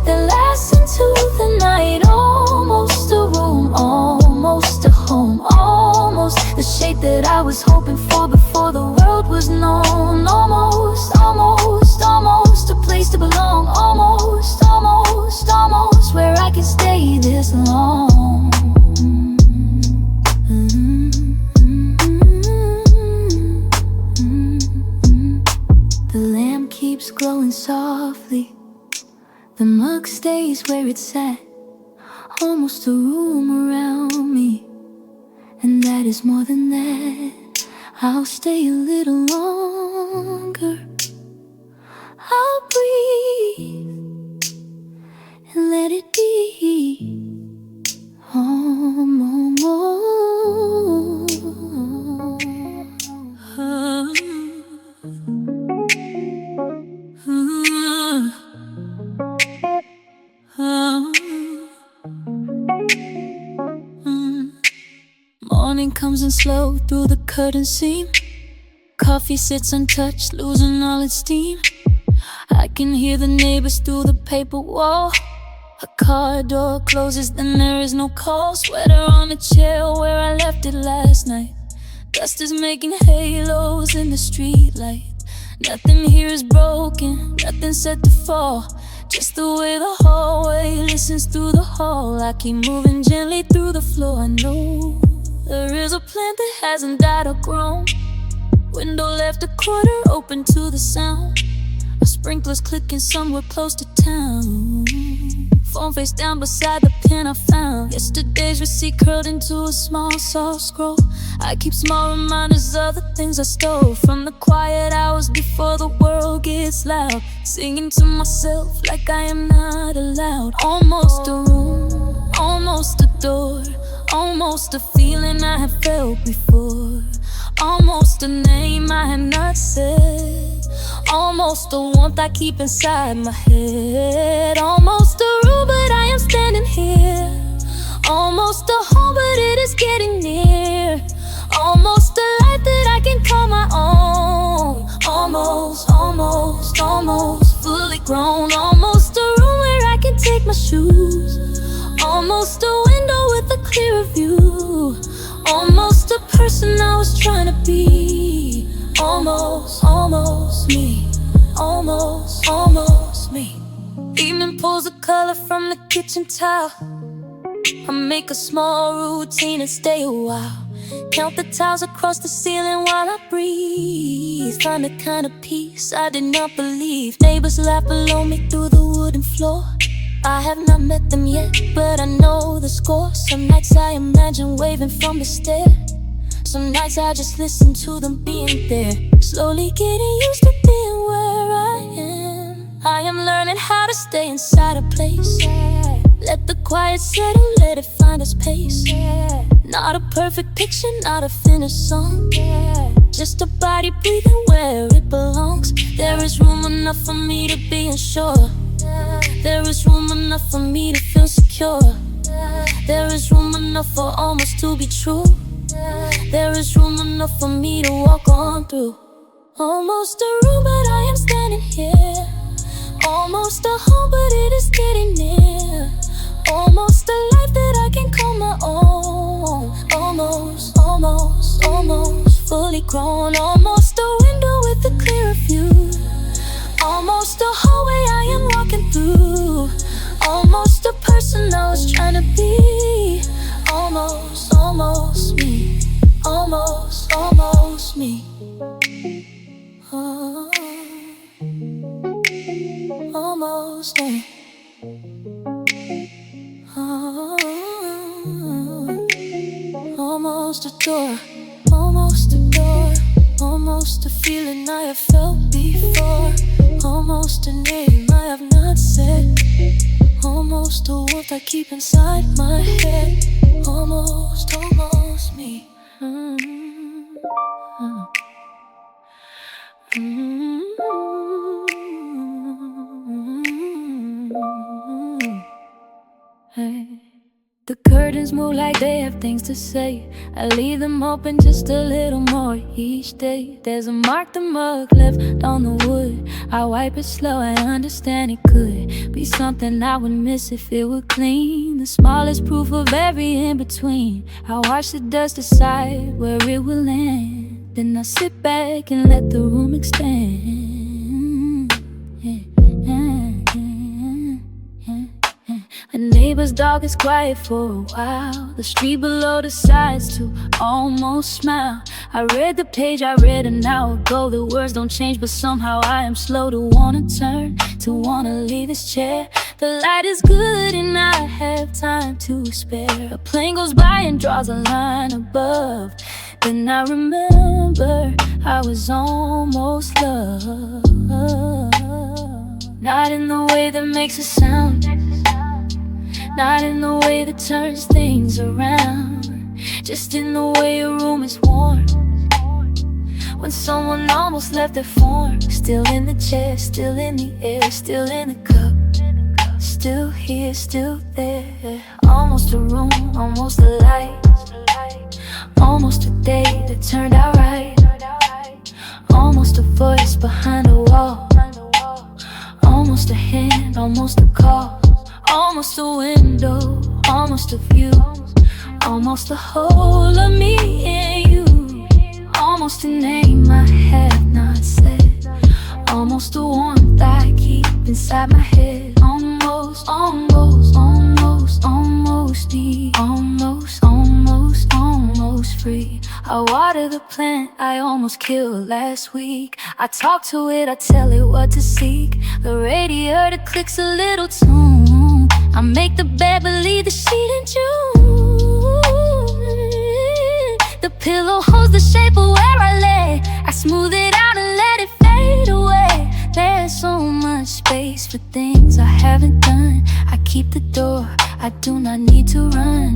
that lasts into the night. Almost a room, almost a home, almost the shape that I was hoping for before the world was known. Almost, almost, almost a place to belong. Almost, almost, almost where I can stay this long. The lamp keeps glowing softly, the mug stays where it's at, almost a room around me, and that is more than that. I'll stay a little longer, I'll breathe and let it be. Morning comes in slow through the curtain seam. Coffee sits untouched, losing all its steam. I can hear the neighbors through the paper wall. A car door closes, then there is no call. Sweater on the chair where I left it last night. Dust is making halos in the street light. Nothing here is broken, nothing set to fall. Just the way the hallway listens through the hall. I keep moving gently through the floor. I know there is a plant that hasn't died or grown. Window left a quarter open to the sound of sprinklers clicking somewhere close to town. phone face down beside the pen I found. Yesterday's receipt curled into a small soft scroll. I keep small reminders of the things I stole from the quiet hours before the world gets loud. Singing to myself like I am not allowed. Almost a room, almost a door, almost a feeling I have felt before. Almost a name I had not said. Almost the warmth I keep inside my head. Almost a room, but I am standing here. Almost a home, but it is getting near. Almost a life that I can call my own. Almost, almost, almost fully grown. Almost a room where I can take my shoes. Almost a window with a clearer view. Almost a person I was trying to be. Almost, almost me. Almost, almost me. Evening pulls of color from the kitchen tile. I make a small routine and stay a while. Count the tiles across the ceiling while I breathe. Find the kind of peace I did not believe. Neighbors laugh below me through the wooden floor. I have not met them yet, but I know the score. Some nights I imagine waving from the stair. Some nights I just listen to them being there. Slowly getting used to being where I am. I am learning how to stay inside a place. Let the quiet settle, let it find its pace. Not a perfect picture, not a finished song. Just a body breathing where it belongs. There is room enough for me to be unsure. There is room enough for me to feel secure. There is room enough for almost to be true. There is room enough for me to walk on through. Almost a room, but I am standing here. Almost a home, but it is getting near. Almost a life that I can call my own. Almost, almost, almost fully grown. Almost a window with a clearer view. Almost a hallway I am walking through. Almost a person I was trying to be. Almost, almost me. Almost, almost me. Oh, almost me. Oh, almost a door. Almost a door. Almost a feeling I have felt before. Almost a name I have not said. Almost a warmth I keep inside my head. Almost, almost me. Hey. The curtains move like they have things to say. I leave them open just a little more each day. There's a marked mug left on the wood. I wipe it slow, I understand it could be something I would miss if it were clean. The smallest proof of every in-between. I watch the dust decide where it will land. Then I sit back and let the room expand. The neighbor's dog is quiet for a while. The street below decides to almost smile. I read the page I read an hour ago. The words don't change, but somehow I am slow to wanna turn, to wanna leave this chair. The light is good and I have time to spare. A plane goes by and draws a line above. Then I remember I was almost loved. Not in the way that makes a sound, not in the way that turns things around, just in the way a room is warm when someone almost left their form. Still in the chair, still in the air, still in the cup, still here, still there. Almost a room, almost a light, almost a day that turned out right. Almost a voice behind a wall, almost a hand, almost a call. Almost a window, almost a view, almost the whole of me and you. Almost a name I have not said. Almost the warmth I keep inside my head. Almost, almost, almost, almost me. Almost, almost, almost free. I water the plant I almost killed last week. I talk to it, I tell it what to seek. The radiator clicks a little tune. I make the bed but leave the sheet in June. The pillow holds the shape of where I lay. I smooth it out and let it fade away. There's so much space for things I haven't done. I keep the door, I do not need to run.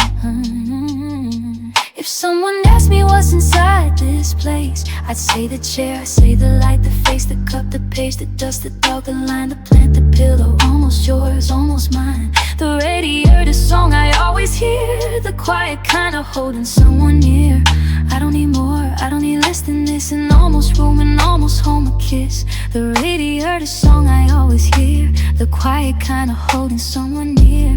If someone asked me what's inside this place, I'd say the chair, I'd say the light, the face, the cup, the page, the dust, the dog, the line, the plant, the pillow. Almost yours, almost mine. The radio, the song I always hear, the quiet kind of holding someone near. I don't need more, I don't need less than this. And almost room and almost home, a kiss. The radio, the song I always hear, the quiet kind of holding someone near.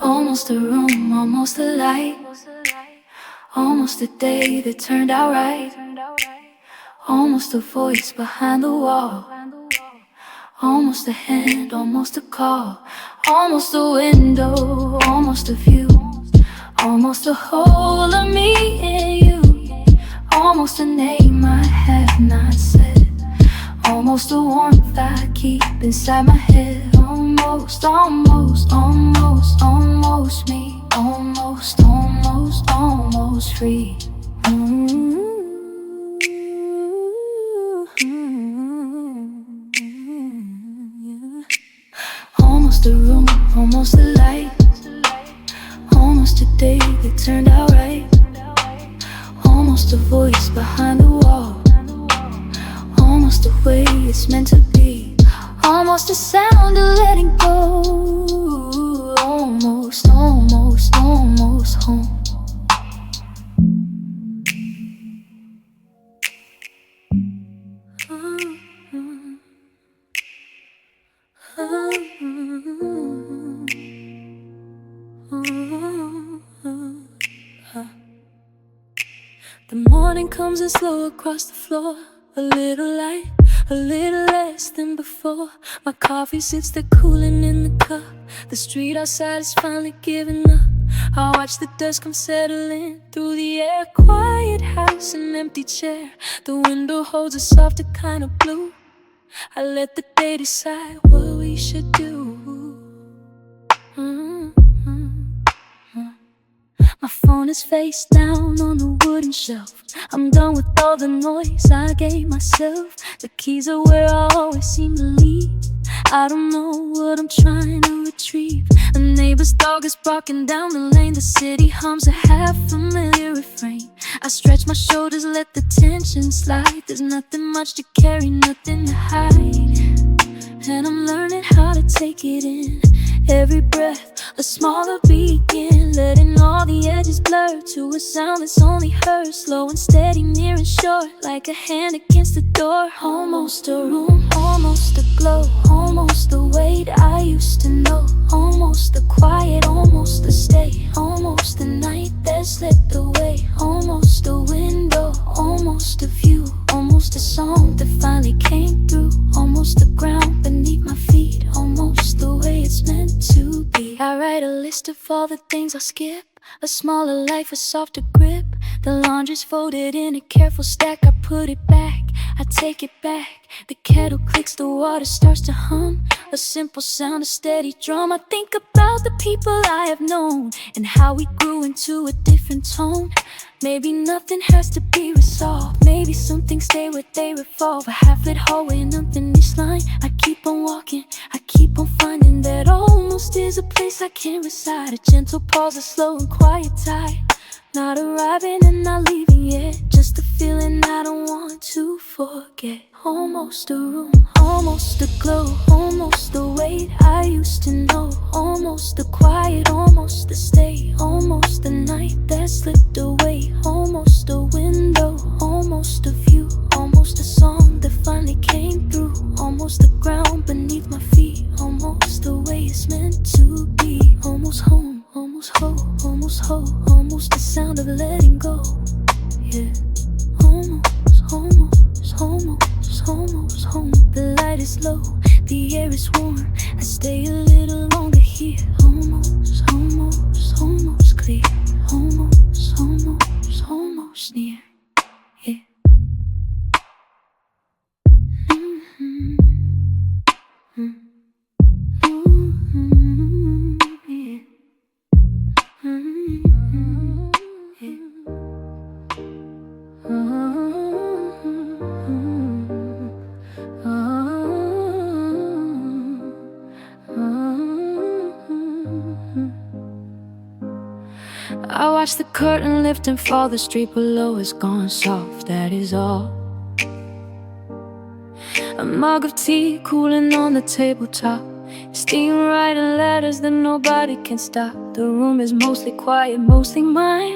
Almost a room, almost a light, almost a day that turned out right, almost a voice behind the wall, almost a hand, almost a call, almost a window, almost a view, almost a whole of me and you, almost a name I have not said, almost a warmth I keep inside my head. Almost, almost, almost, almost me. Almost, almost, almost free. Almost a room, almost a light, almost a day that turned out right, almost a voice behind the wall, almost the way it's meant to be, almost the sound of letting go. Almost, almost, almost home. The morning comes in slow across the floor. A little light, a little less than before. My coffee sits there cooling in the cup. The street outside is finally giving up. I watch the dust come settling through the air. Quiet house, an empty chair. The window holds a softer kind of blue. I let the day decide what we should do. My phone is face down on the wooden shelf. I'm done with all the noise I gave myself. The keys are where I always seem to leave. I don't know what I'm trying to retrieve. The neighbor's dog is barking down the lane. The city hums a half-familiar refrain. I stretch my shoulders, let the tension slide. There's nothing much to carry, nothing to hide. And I'm learning how to take it in. Every breath, a smaller begin. Letting all the edges blur to a sound that's only heard. Slow and steady, near and short, like a hand against the door. Almost a room, almost a glow. Almost the weight I used to know. Almost the quiet, almost the stay. Almost the night that slipped away. Almost a window, almost a view. Almost a song that finally came through. Almost the ground beneath my feet. Almost the way it's meant to be. I write a list of all the things I'll skip. A smaller life, a softer grip. The laundry's folded in a careful stack. I put it back, I take it back. The kettle clicks, the water starts to hum. A simple sound, a steady drum. I think about the people I have known and how we grew into a different tone. Maybe nothing has to be resolved. Maybe some things stay where they revolve. A half-lit hallway, an unfinished line. I keep on walking, I keep on finding that almost is a place I can't reside. A gentle pause, a slow and quiet tide. Not arriving and not leaving yet. Just a feeling I don't want to forget. Almost a room, almost a glow. Almost the weight I used to know. Almost the quiet, almost the stay. Almost the night that slipped away. Almost a window, almost a view. Almost a song that finally came through. Almost the ground beneath my feet. Almost the way it's meant to be. Almost home, almost whole, almost whole. Almost the sound of letting go. Yeah, almost, almost, almost, almost home. The light is low, the air is warm. I stay a little longer here. Almost, almost, almost clear. Almost, almost, almost near. Yeah. Mm-hmm. Mm-hmm. I watch the curtain lift and fall, the street below is gone soft, that is all. A mug of tea cooling on the tabletop, steam writing letters that nobody can stop. The room is mostly quiet, mostly mine.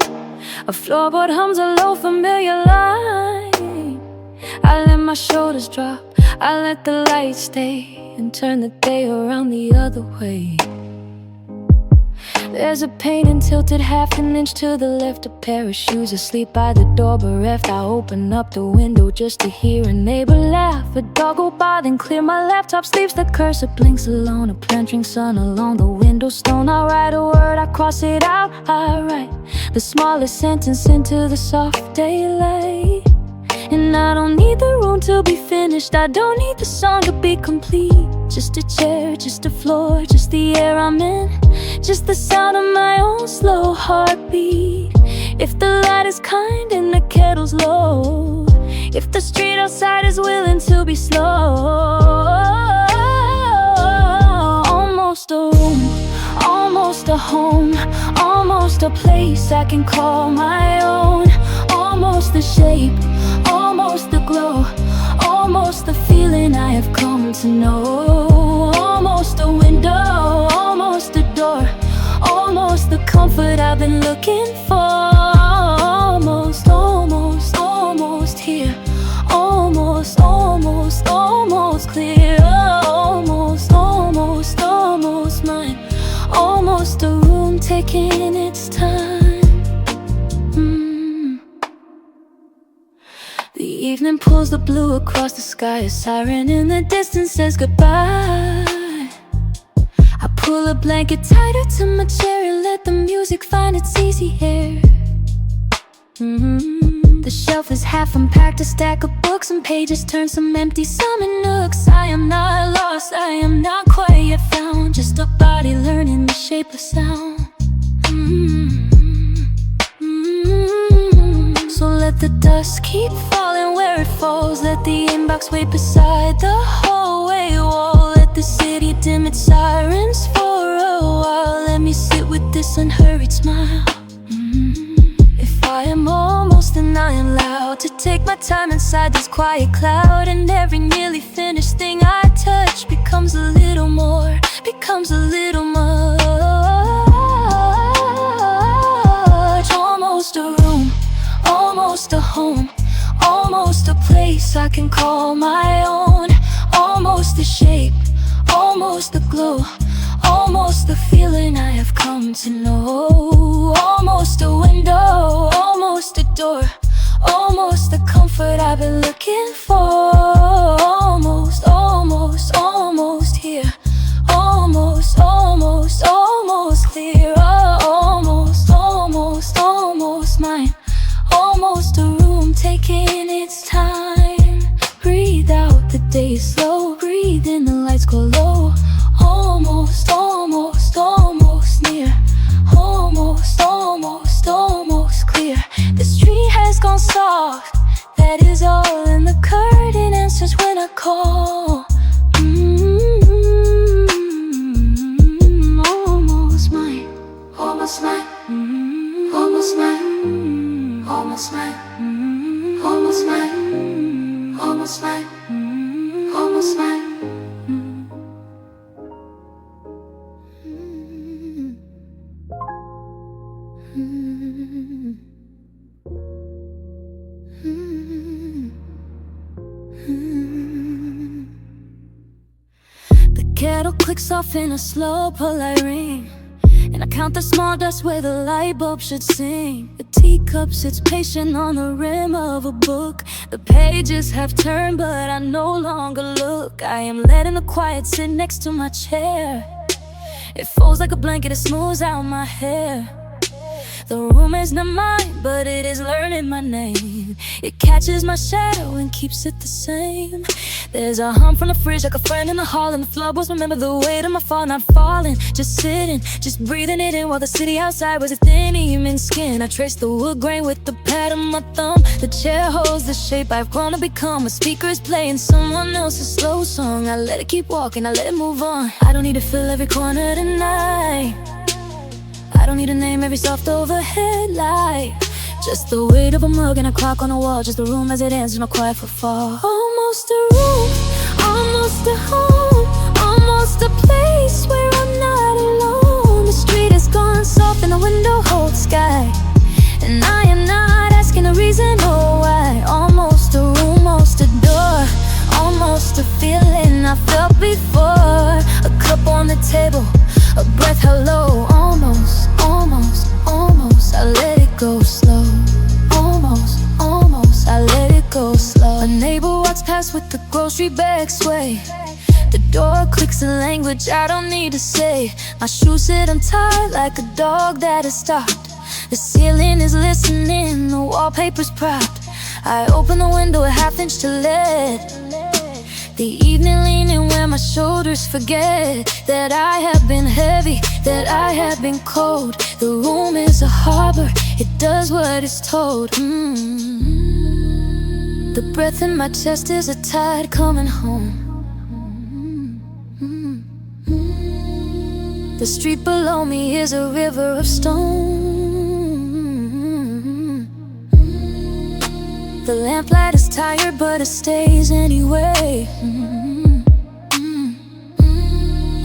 A floorboard hums a low familiar line. I let my shoulders drop, I let the light stay, and turn the day around the other way. There's a painting tilted half an inch to the left, a pair of shoes asleep by the door bereft. I open up the window just to hear a neighbor laugh, a dog go by then clear. My laptop sleeps, the cursor blinks alone, a plunging sun along the windowstone. I write a word, I cross it out, I write the smallest sentence into the soft daylight. And I don't need the room to be finished, I don't need the song to be complete. Just a chair, just a floor, just the air I'm in, just the sound of my own slow heartbeat. If the light is kind and the kettle's low, if the street outside is willing to be slow. Almost a room, almost a home, almost a place I can call my own. Almost the shape, almost the glow, almost the feeling I have come to know. Almost a window, almost a door, almost the comfort I've been looking for. Almost, almost, almost here. Almost, almost, almost clear. Almost, almost, almost mine. Almost a room taking its time. The evening pulls the blue across the sky, a siren in the distance says goodbye. I pull a blanket tighter to my chair and let the music find its easy hair. The shelf is half unpacked, a stack of books and pages turn some empty, some in nooks. I am not lost, I am not quite yet found, just a body learning the shape of sound. So let the dust keep falling where it falls, let the inbox wait beside the hallway wall, let the city dim its sirens for a while. Let me sit with this unhurried smile. If I am almost, then I am loud to take my time inside this quiet cloud. And every nearly finished thing I touch becomes a little more, becomes a little much. Almost a room, almost a home, almost a place I can call my own. Almost the shape, almost the glow, almost the feeling I have come to know. Almost a window, almost a door, almost the comfort I've been looking for. Almost, almost, almost here. Almost, almost, almost clear. Almost, almost, almost mine. Almost a room taking its time. Breathe out, the day is slow. Breathe in, the lights go low. Almost, almost, almost near. Almost, almost, almost clear. The street has gone soft, that is all. And the curtain answers when I call. Almost mine. Almost mine. Almost mine. Almost mine. Almost mine. Almost mine. Almost mine. The kettle clicks off in a slow, polite ring, and I count the small dust where the light bulb should sing. The teacup sits patient on the rim of a book. The pages have turned, but I no longer look. I am letting the quiet sit next to my chair. It folds like a blanket, it smooths out my hair. The room is not mine, but it is learning my name. It catches my shadow and keeps it the same. There's a hum from the fridge like a friend in the hall, and the floorboards remember the weight of my fall. Not falling, just sitting, just breathing it in, while the city outside was a thin evening skin. I trace the wood grain with the pad of my thumb. The chair holds the shape I've grown to become. A speaker is playing someone else's slow song. I let it keep walking, I let it move on. I don't need to fill every corner tonight. I don't need to name every soft overhead light. Just the weight of a mug and a clock on the wall. Just the room as it ends, no quiet for fall. Almost a room, almost a home, almost a place where I'm not alone. The street is gone soft and the window holds sky, and I am not asking the reason or why. Almost a room, almost a door, almost a feeling I felt before. A cup on the table, a breath hello. Almost, almost, almost I let it go slow. Almost, almost I let it go slow. A neighbor walks past with the grocery bag sway. The door clicks a language I don't need to say. My shoes sit untied like a dog that has stopped. The ceiling is listening, the wallpaper's propped. I open the window a half-inch to let the evening leaning where my shoulders forget that I have been heavy, that I have been cold. The room is a harbor, it does what it's told. The breath in my chest is a tide coming home. The street below me is a river of stone. The lamplight is tired but it stays anyway.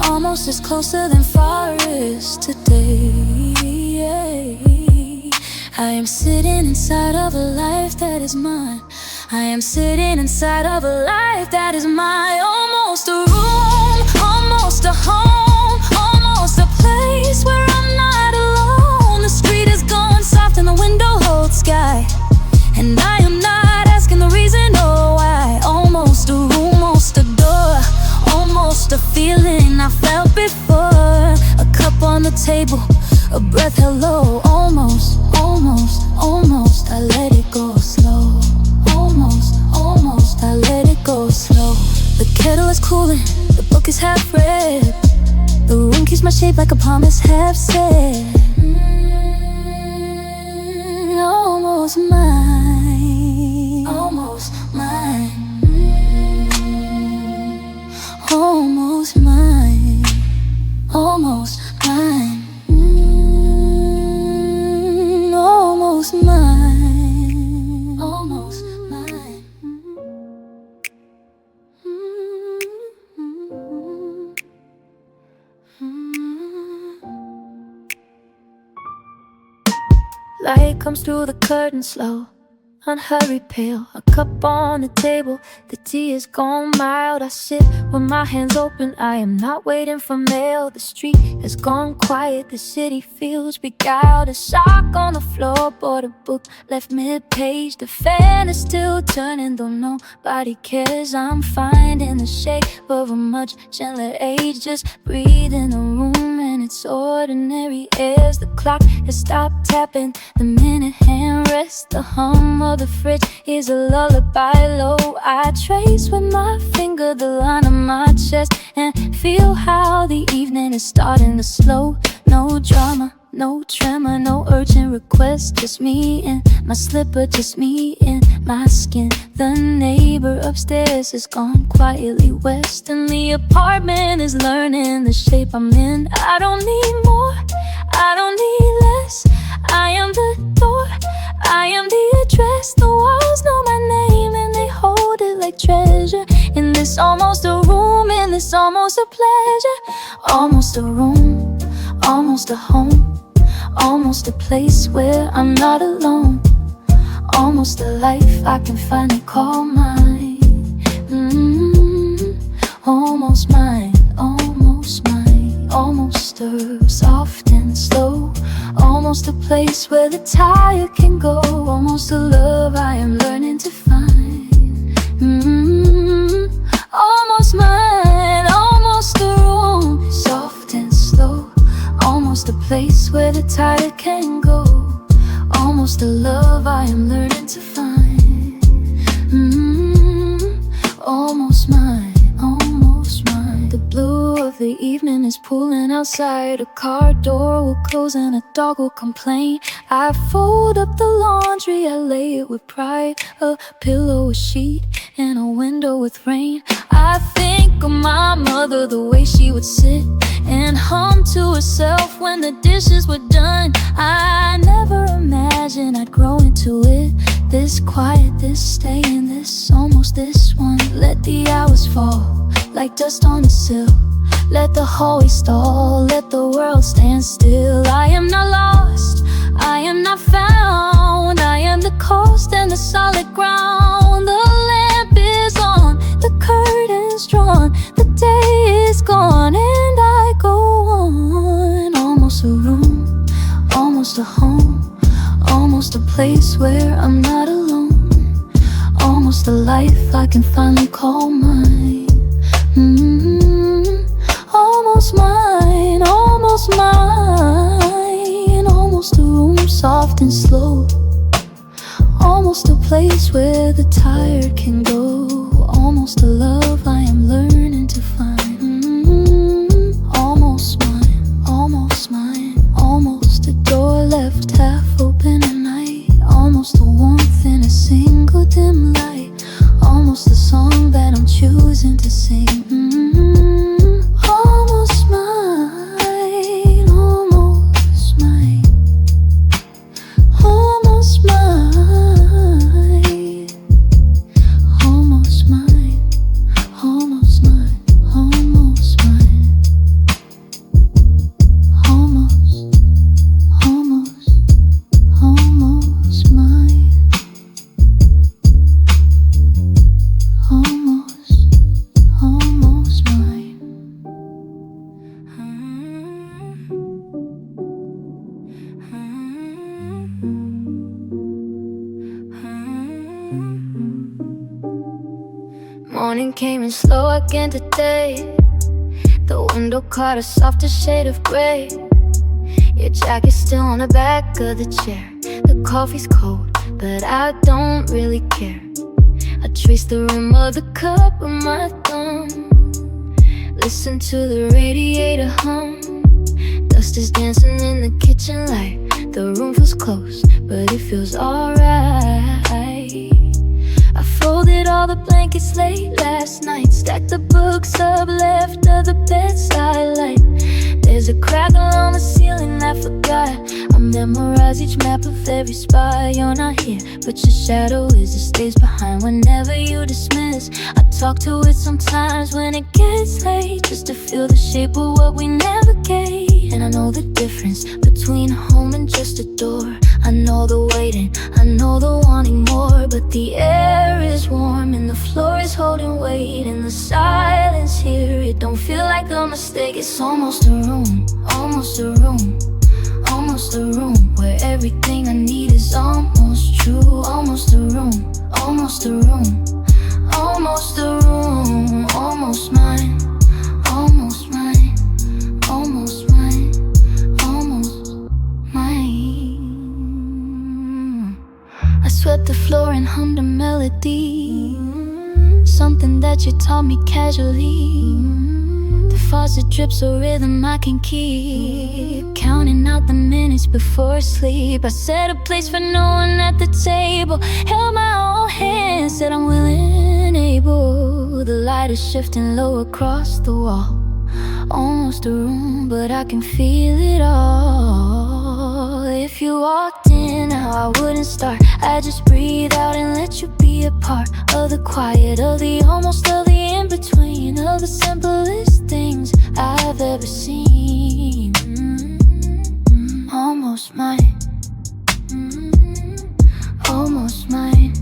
Almost as closer than forest today. I am sitting inside of a life that is mine. I am sitting inside of a life that is mine. Almost a room, almost a home, almost a place where I'm not alone. The street is gone soft and the window holds sky, and I am not asking the reason or why. Almost a room, almost a door, almost a feeling I felt before. A cup on the table, a breath hello. Almost, almost, almost I let it go slow. Almost, almost I let it go slow. The kettle is cooling, the book is half read. The room keeps my shape like a promise half said. Almost mine, almost mine, almost mine, almost mine, almost mine, almost mine. Light comes through the curtain slow, unhurried pale. A cup on the table, the tea is gone mild. I sit with my hands open, I am not waiting for mail. The street has gone quiet, the city feels beguiled. A sock on the floorboard, a book left mid-page. The fan is still turning, though nobody cares. I'm finding the shape of a much gentler age. Just breathe in the room and it's ordinary airs. The clock has stopped tapping, the minute hand rests. The hum of the fridge is a lullaby low. I trace with my finger the line of my chest and feel how the evening is starting to slow. No drama, no tremor, no urgent request. Just me in my slipper, just me in my skin. The neighbor upstairs has gone quietly west, and the apartment is learning the shape I'm in. I don't need more, I don't need less. I am the door, I am the address. The walls know my name and they hold it like treasure. In this almost a room, in this almost a pleasure. Almost a room, almost a home, almost a place where I'm not alone. Almost a life I can finally call mine. Almost mine, almost mine. Almost a soft and slow, almost a place where the tired can go. Almost a love I am learning to find. Almost mine, almost a room, soft and slow, almost a place where the tired can go. Almost a love I am learning to find. Almost mine, almost mine. The blue of the evening is pulling outside. A car door will close and a dog will complain. I fold up the laundry, I lay it with pride. A pillow, a sheet, and a window with rain. I think of my mother, the way she would sit and hummed to herself when the dishes were done. I never imagined I'd grow into it. This quiet, this staying, this almost this one. Let the hours fall like dust on the sill. Let the hallway stall, let the world stand still. I am not lost, I am not found. I am the coast and the solid ground. The lamp is on, the curtain's drawn. The day is gone and I go on. Almost a room, almost a home, almost a place where I'm not alone. Almost a life I can finally call mine. Almost mine, almost mine. Almost a room soft and slow. Almost a place where the tired can go. Almost a love I am learning to find. Almost mine, almost mine. Almost a door left half open at night. Almost a warmth in a single dim light. Almost a song that I'm choosing to sing. Almost mine, almost mine. Almost mine. Almost mine. Almost mine. Almost mine. Almost. Almost. Almost mine. Almost. Almost mine. Morning came in slow again today. The window caught a softer shade of gray. Your jacket's still on the back of the chair. The coffee's cold, but I don't really care. I trace the rim of the cup with my thumb. Listen to the radiator hum. Dust is dancing in the kitchen light. The room feels close, but it feels alright. I folded all the blankets late last night. Stacked the books up left of the bedside light. There's a crackle on the ceiling I forgot. I memorize each map of every spot. You're not here, but your shadow is. It stays behind whenever you dismiss. I talk to it sometimes when it gets late, just to feel the shape of what we navigate. And I know the difference between home and just a door. I know the waiting, I know the wanting more. But the air is warm and the floor is holding weight. And the silence here, it don't feel like a mistake. It's almost a room, almost a room, almost a room where everything I need is almost true. Almost a room, almost a room, almost a room. Almost mine, almost mine, almost mine, almost mine. I swept the floor and hummed a melody, something that you taught me casually. The faucet drips a rhythm I can keep, counting out the minutes before sleep. I set a place for no one at the table, held my own hand, said I'm willing and able. The light is shifting low across the wall. Almost a room, but I can feel it all. If you walked in now, I wouldn't start. I'd just breathe out and let you be a part of the quiet, of the almost, of the in-between, of the simplest things I've ever seen. Almost mine, almost mine.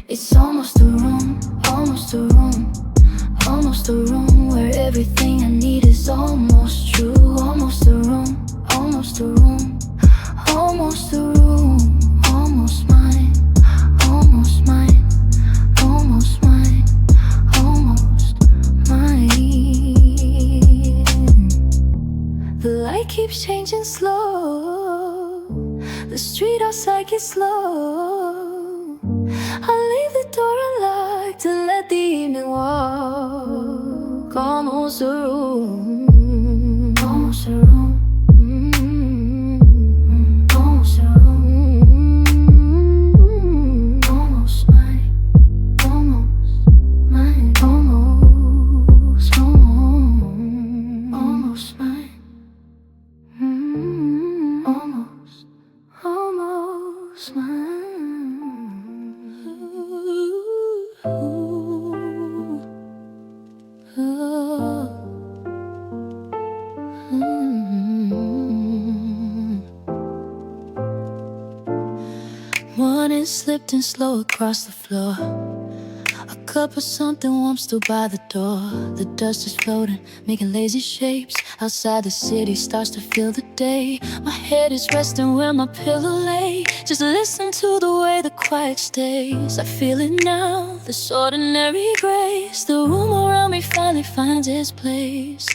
It's almost a room, almost a room, almost a room where everything I need is almost true. Almost a room, almost a room, almost a room. Almost mine, almost mine, almost mine, almost mine. The light keeps changing slow. The street outside gets slow. I leave the door unlocked to let the evening walk. Almost a room, almost a room. Almost a room, almost mine, almost mine, almost, almost. running, slipped and slow across the floor. A cup of something warm still by the door. The dust is floating, making lazy shapes. Outside the city starts to feel the day. My head is resting where my pillow lay. Just listen to the way the quiet stays. I feel it now, this ordinary grace. The room around me finally finds its place.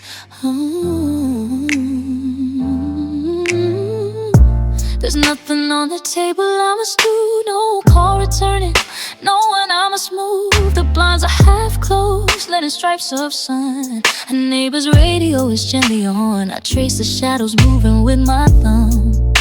There's nothing on the table I must do. No call returning, no one I must move. The blinds are half closed, letting stripes of sun. A neighbor's radio is gently on. I trace the shadows moving with my thumb,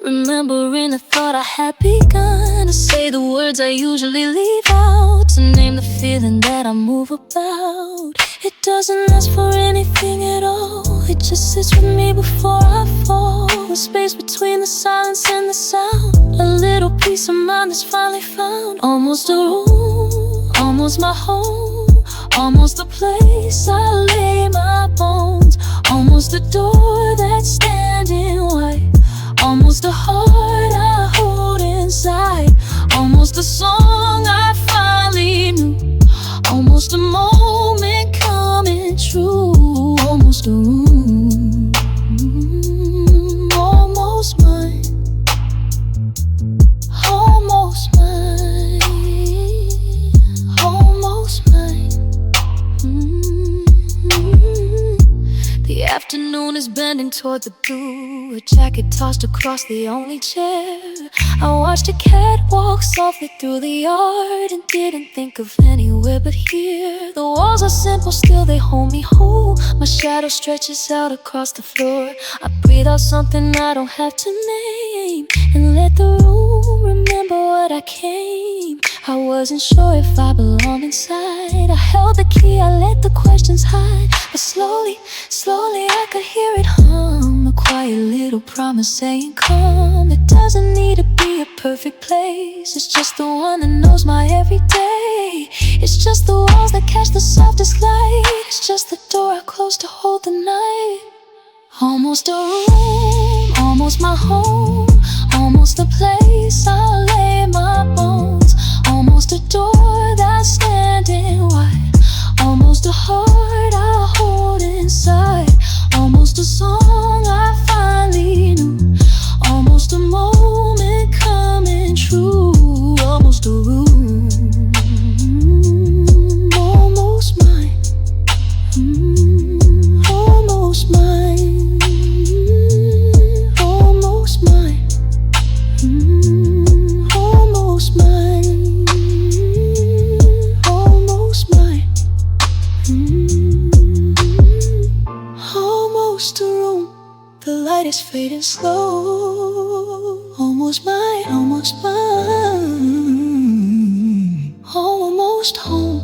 remembering the thought I had begun. To say the words I usually leave out, to name the feeling that I move about. It doesn't ask for anything at all, it just sits with me before I fall. The space between the silence and the sound, a little peace of mind that's finally found. Almost a room, almost my home, almost a place I lay my bones. Almost a door that's standing wide, almost a heart I hold inside. Almost a song I finally knew, almost a moment coming true. Almost a room, almost mine, almost mine, almost mine. The afternoon is bending toward the blue, a jacket tossed across the only chair. I watched a cat walk softly through the yard and didn't think of anywhere but here. The walls are simple, still they hold me whole. My shadow stretches out across the floor. I breathe out something I don't have to name, and let the room remember what I came. I wasn't sure if I belonged inside. I held the key, I let the questions hide. But slowly, slowly I could hear it hum, a quiet little promise saying come. It doesn't need to be a perfect place, it's just the one that knows my everyday. It's just the walls that catch the softest light, it's just the door I close to hold the night. Almost a room, almost my home, almost a place I lay my bones. Almost a door that's standing wide, almost a heart I hold inside. Almost a song I finally knew, almost a moment coming true. Almost a room, almost mine, almost mine, almost mine, almost mine, almost mine. Almost a room, the light is fading slow. Almost mine, almost mine, almost home.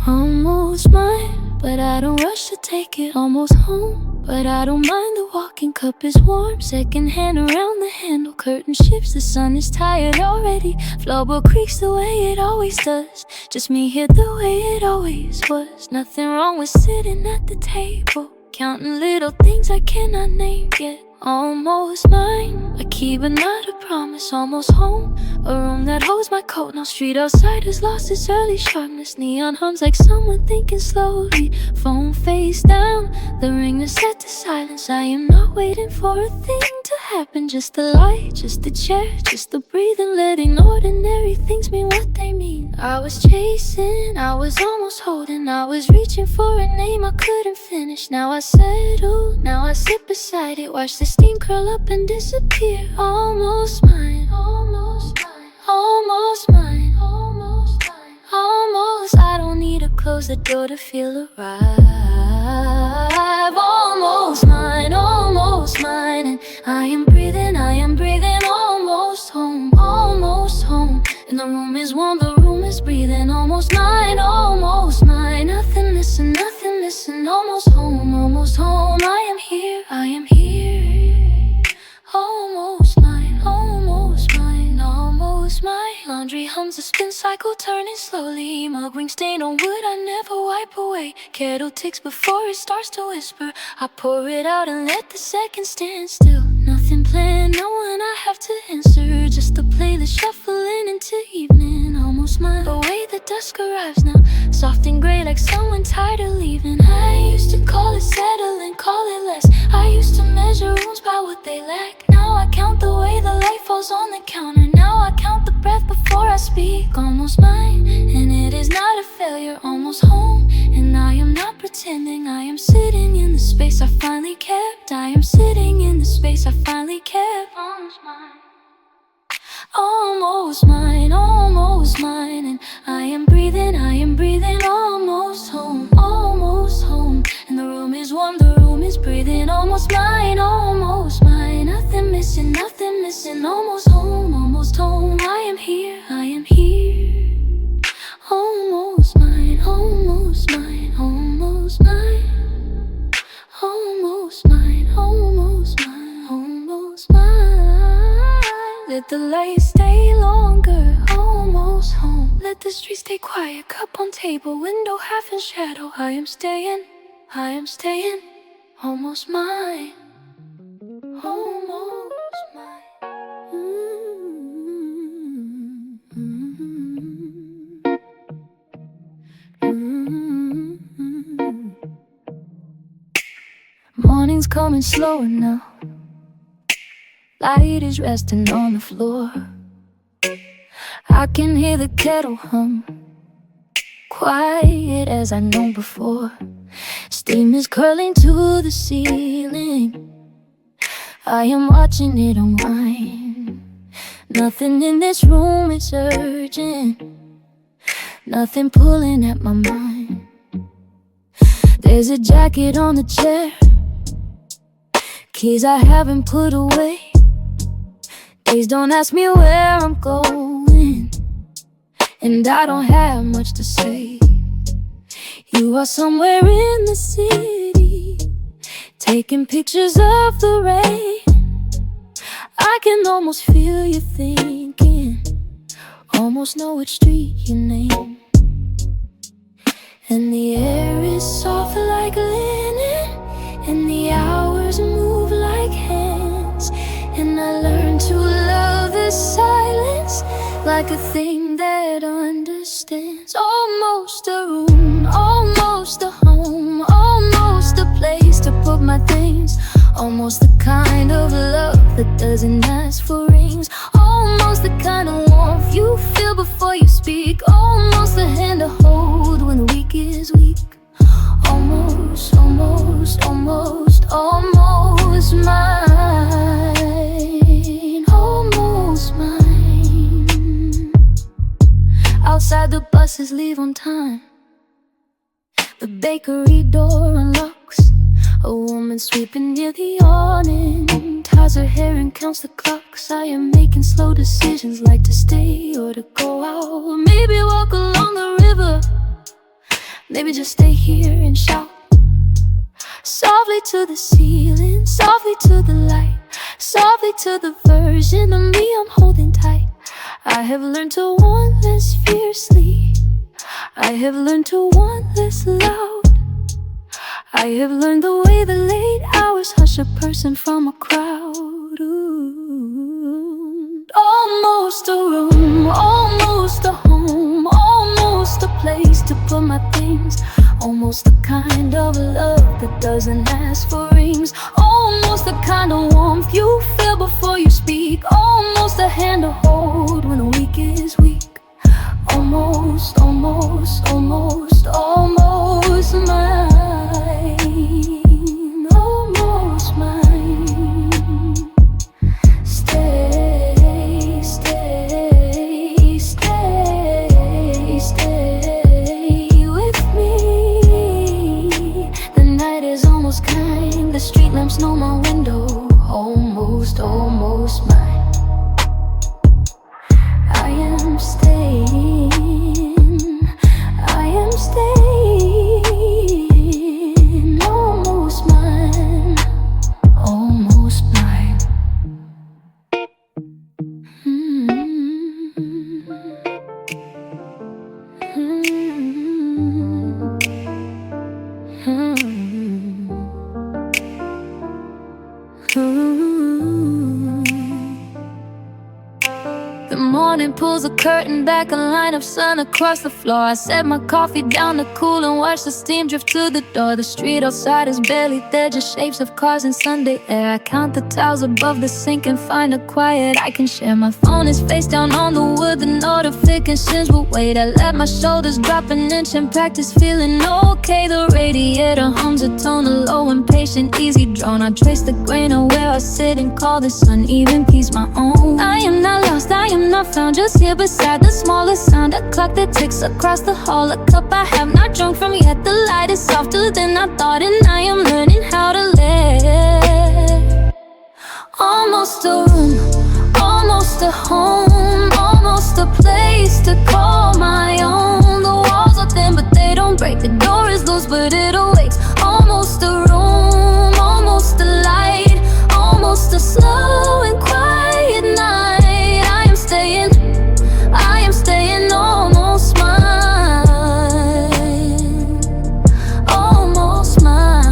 Almost mine, but I don't rush to take it. Almost home, but I don't mind the walking. Cup is warm, second hand around the handle. Curtain shifts, the sun is tired already. Floorboard creaks the way it always does. Just me here the way it always was. Nothing wrong with sitting at the table, counting little things I cannot name yet. Almost mine, a key but not a promise. Almost home, a room that holds my coat. No street outside has lost its early sharpness. Neon hums like someone thinking slowly. Phone face down, the ring that set to silence. I am not waiting for a thing to happen. Just the light, just the chair, just the breathing. Letting ordinary things mean what they mean. I was chasing, I was almost holding, I was reaching for a name I couldn't finish. Now I settle, now I sit beside it. Watch the steam curl up and disappear. Almost mine, almost mine, almost mine, almost mine, almost. I don't need to close the door to feel alive. Almost mine, and I am breathing, almost home, almost home. And the room is warm, the room is breathing. Almost mine, nothing missing, almost home. I am here, almost mine, almost mine, almost mine. Laundry hums a spin cycle turning slowly. Mug ring stain on wood I never wipe away. Kettle ticks before it starts to whisper. I pour it out and let the seconds stand still. Nothing planned, no one I have to answer. Just a playlist shuffling into evening. Almost mine. The way the dusk arrives now, soft and gray like someone tired of leaving. I used to call it settling, call it less. I used to measure rooms by what they lack. Now I count the way the light falls on the counter. Now I count the breath before I speak. Almost mine, and it is not a failure. Almost home, and I am not pretending. I am sitting in the space I finally kept. I am sitting in the space I finally kept. Almost mine, almost mine, almost mine. And I am breathing almost home, almost home. And the room is warm, the room is breathing. Almost mine, almost mine. Nothing missing, almost home, almost home. I am here, I am here. Almost mine, almost mine, almost mine. Almost mine, almost mine, almost mine. Let the light stay longer, almost home. Let the street stay quiet, cup on table, window half in shadow. I am staying, almost mine, almost mine. Morning's coming slower now. Light is resting on the floor. I can hear the kettle hum, quiet as I know before. Steam is curling to the ceiling. I am watching it unwind. Nothing in this room is urgent, nothing pulling at my mind. There's a jacket on the chair, keys I haven't put away. Please don't ask me where I'm going, and I don't have much to say. You are somewhere in the city, taking pictures of the rain. I can almost feel you thinking, almost know which street you name. And the air is soft like linen, and the hours move like hands. And I learned to love the silence, like a thing that understands. Almost a room, almost a home, almost a place to put my things. Almost the kind of love that doesn't ask for rings. Almost the kind of warmth you feel before you speak. Almost the hand to hold when the weak is weak. Almost, almost, almost, almost mine, almost mine. Outside the buses leave on time, the bakery door unlocks. A woman sweeping near the awning, ties her hair and counts the clocks. I am making slow decisions, like to stay or to go out. Maybe walk along the river, maybe just stay here and shout softly to the ceiling, softly to the light, softly to the version of me I'm holding tight. I have learned to want less fiercely, I have learned to want less loud. I have learned the way the late hours hush a person from a crowd. Ooh. Almost a room, almost a home, almost a place to put my things. Almost the kind of love that doesn't ask for rings. Almost the kind of warmth you feel before you speak. Almost a hand to hold when the weak is weak. Almost, almost, almost, almost mine. Almost mine. Stay, stay. pulls the curtain back, a line of sun across the floor. I set my coffee down to cool and watch the steam drift to the door. The street outside is barely there, just shapes of cars in Sunday air. I count the tiles above the sink and find a quiet I can share. My phone is face down on the wood, the notifications will wait. I let my shoulders drop an inch and practice feeling okay. The radiator hums a tone of low, impatient, easy drone. I trace the grain of where I sit and call this uneven piece my own. I am not lost, I am not found, just here beside the smallest sound. A clock that ticks across the hall, a cup I have not drunk from yet. The light is softer than I thought, and I am learning how to let. Almost a room, almost a home, almost a place to call my own. The walls are thin but they don't break, the door is loose but it awakes. Almost a room, almost a light, almost a slow and quiet night. I am staying almost mine, almost mine.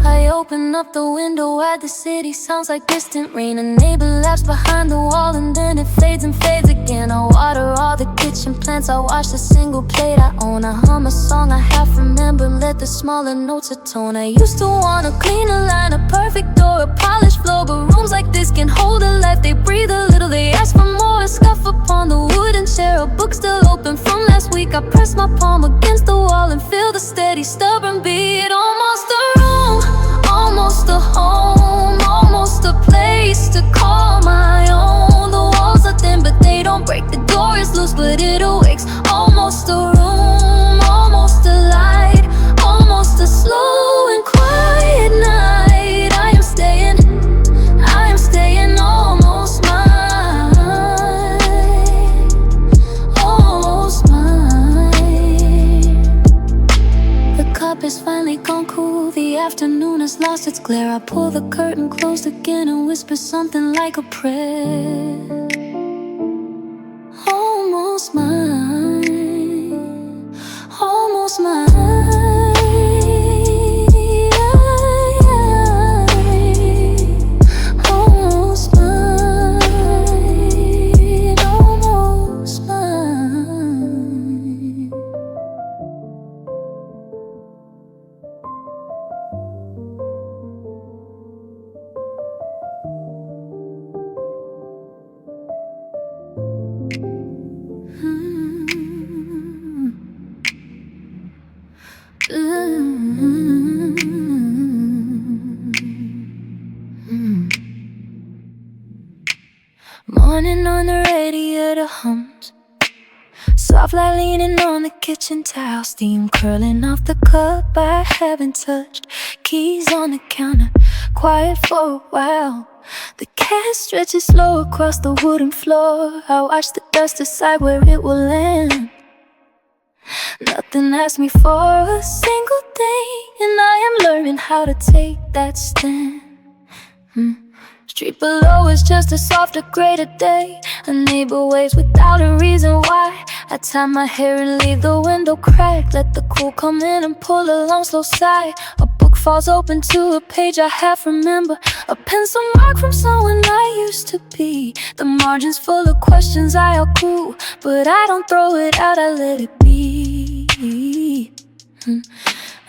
I open up the window wide, the city sounds like distant rain. A neighbor laughs behind the wall and then it fades and fades again. I water all the kitchen plants, I wash the single plate I own. I hum a song I half remember, let the smaller notes atone. I used to want a cleaner line, a perfect door, a polished floor, but rooms like this can hold a life. They breathe a little, they ask for more. A scuff upon the wooden chair, a book still open from last week. I press my palm against the wall and feel the steady, stubborn beat. Almost a room, almost a home, almost a place to call my own. The walls are thin but they don't break, the door is loose but it awakes. Almost a room, almost a light, almost a slow and quiet night. I am staying almost mine, almost mine. The cup is finally gone cool, the afternoon has lost its glare. I pull the curtain closed again and whisper something like a prayer. Almost mine, almost mine. Morning on the radiator hums, soft light leaning on the kitchen towel, steam curling off the cup I haven't touched, keys on the counter, quiet for a while. The cat stretches slow across the wooden floor. I watch the dust decide where it will land. Nothing asks me for a single thing, and I am learning how to take that stand. Street below is just a softer, greater day. A neighbor waves without a reason why. I tie my hair and leave the window cracked, let the cool come in and pull a long slow sigh. A book falls open to a page I half remember, a pencil mark from someone I used to be. The margins full of questions I outgrew, but I don't throw it out, I let it be.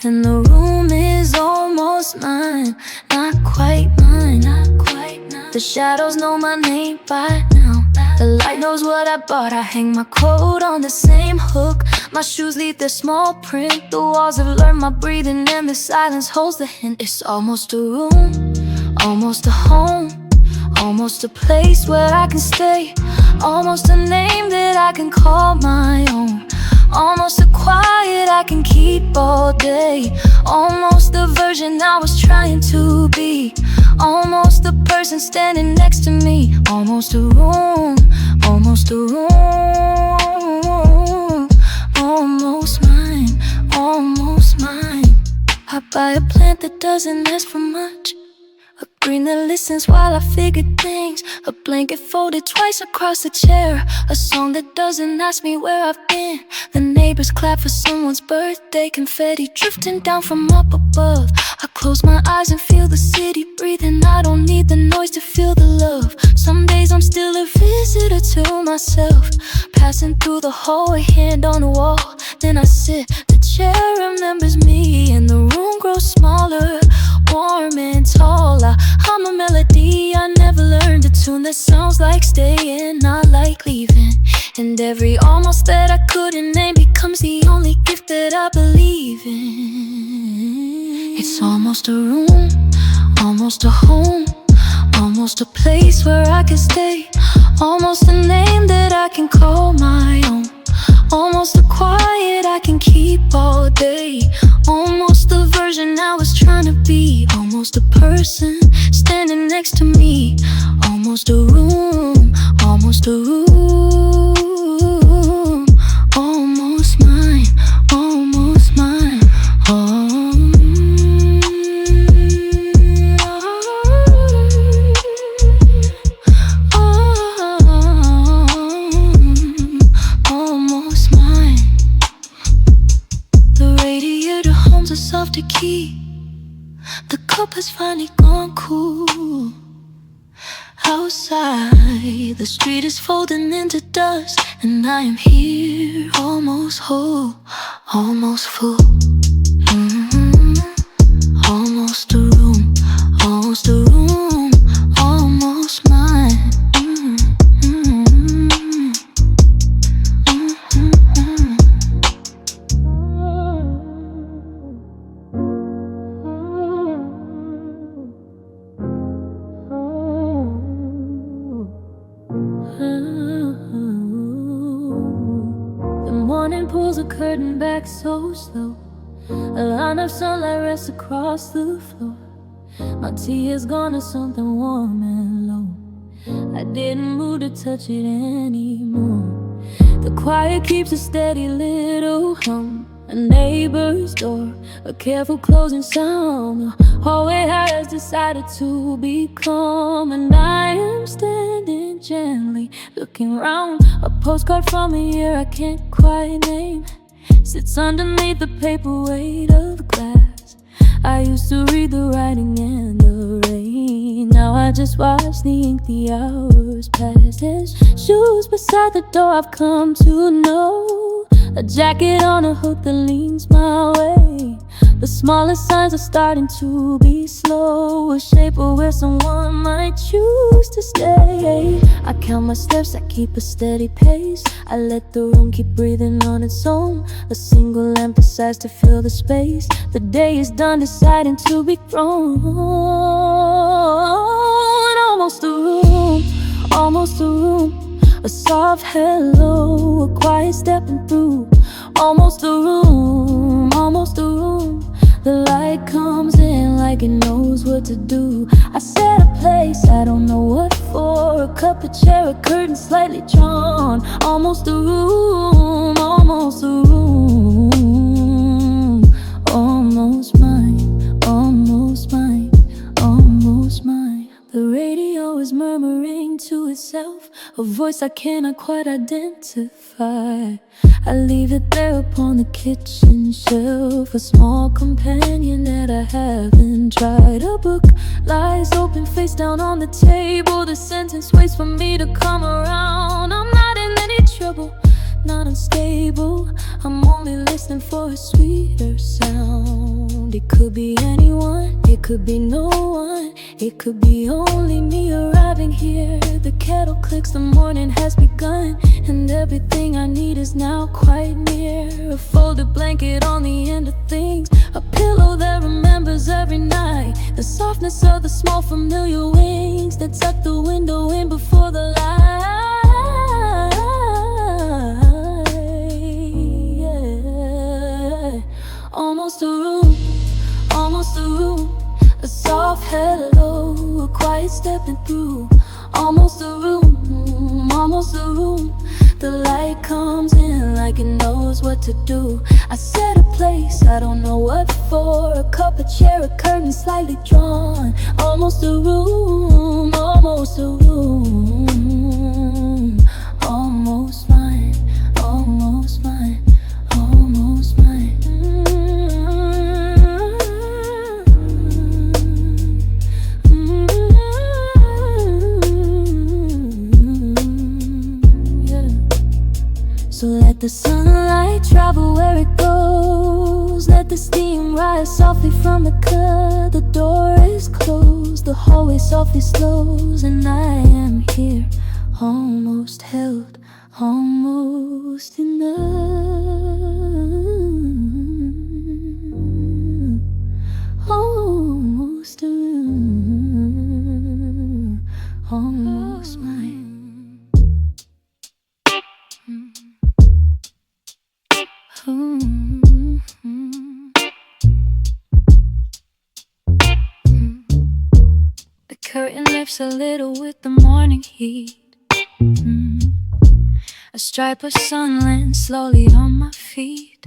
And the room is almost mine, not quite mine, not quite mine. The shadows know my name by now. The light knows what I bought. I hang my coat on the same hook. My shoes leave their small print. The walls have learned my breathing, and the silence holds the hint. It's almost a room, almost a home, almost a place where I can stay, almost a name that I can call my own, almost a quiet I can keep all day, almost the version I was trying to be, almost the person standing next to me. Almost a room, almost a room, almost mine, almost mine. I buy a plant that doesn't ask for much, a screen that listens while I figure things. A blanket folded twice across the chair. A song that doesn't ask me where I've been. The neighbors clap for someone's birthday. Confetti drifting down from up above. I close my eyes and feel the city breathing. I don't need the noise to feel the love. Some days I'm still a visitor to myself. Passing through the hallway, hand on the wall. Then I sit, the chair remembers me. And the room grows smaller, warm and tall. I'm a melody, I never learned a tune that sounds like staying, not like leaving. And every almost that I couldn't name becomes the only gift that I believe in. It's almost a room, almost a home, almost a place where I can stay, almost a name that I can call my own, almost a quiet I can keep all day, almost the version I was trying to be, almost a person standing next to me, almost a room, almost a room, almost mine, almost mine, almost mine. The radiator hums a softer key. The cup has finally gone cool. Outside, the street is folding into dust, and I am here, almost whole, almost full. Almost a room, almost a room, almost mine. The morning pulls a curtain back so slow. A line of sunlight rests across the floor. My tea has gone to something warm and low. I didn't move to touch it anymore. The quiet keeps a steady little hum. A neighbor's door, a careful closing sound. The hallway has decided to be calm, and I am standing gently, looking round. A postcard from a year I can't quite name sits underneath the paperweight of glass. I used to read the writing and the rain. Now I just watch the ink, the hours pass. There's shoes beside the door I've come to know. A jacket on a hook that leans my way. The smallest signs are starting to be slow, a shape of where someone might choose to stay. I count my steps, I keep a steady pace. I let the room keep breathing on its own. A single lamp decides to fill the space. The day is done deciding to be thrown. Almost a room, almost a room. A soft hello, a quiet stepping through. Almost a room, almost a room. The light comes in like it knows what to do. I set a place, I don't know what for. A cup, a chair, a curtain slightly drawn. Almost a room, almost a room. Almost mine, almost mine, almost mine. The radio is murmuring to itself, a voice I cannot quite identify. I leave it there upon the kitchen shelf, a small companion that I haven't tried. A book lies open face down on the table. The sentence waits for me to come around. I'm not in any trouble, not unstable. I'm only listening for a sweeter sound. It could be anyone, it could be no one. It could be only me arriving here. The kettle clicks, the morning has begun, and everything I need is now quite near. A folded blanket on the end of things, a pillow that remembers every night. The softness of the small familiar wings that tuck the window in before the light. Yeah. Almost a room, almost a room. A soft hello, a quiet stepping through. Almost a room, almost a room. The light comes in like it knows what to do. I set a place, I don't know what for. A cup, a chair, a curtain slightly drawn. Almost a room, almost a room. Almost mine, almost mine, almost mine. Yeah. So let the sunlight travel where it goes. Let the steam rise softly from the cut. The door is closed, the hallway softly slows, and I am here, almost held, almost enough, almost a room, almost mine. The curtain lifts a little with the morning heat. A stripe of sun lands slowly on my feet.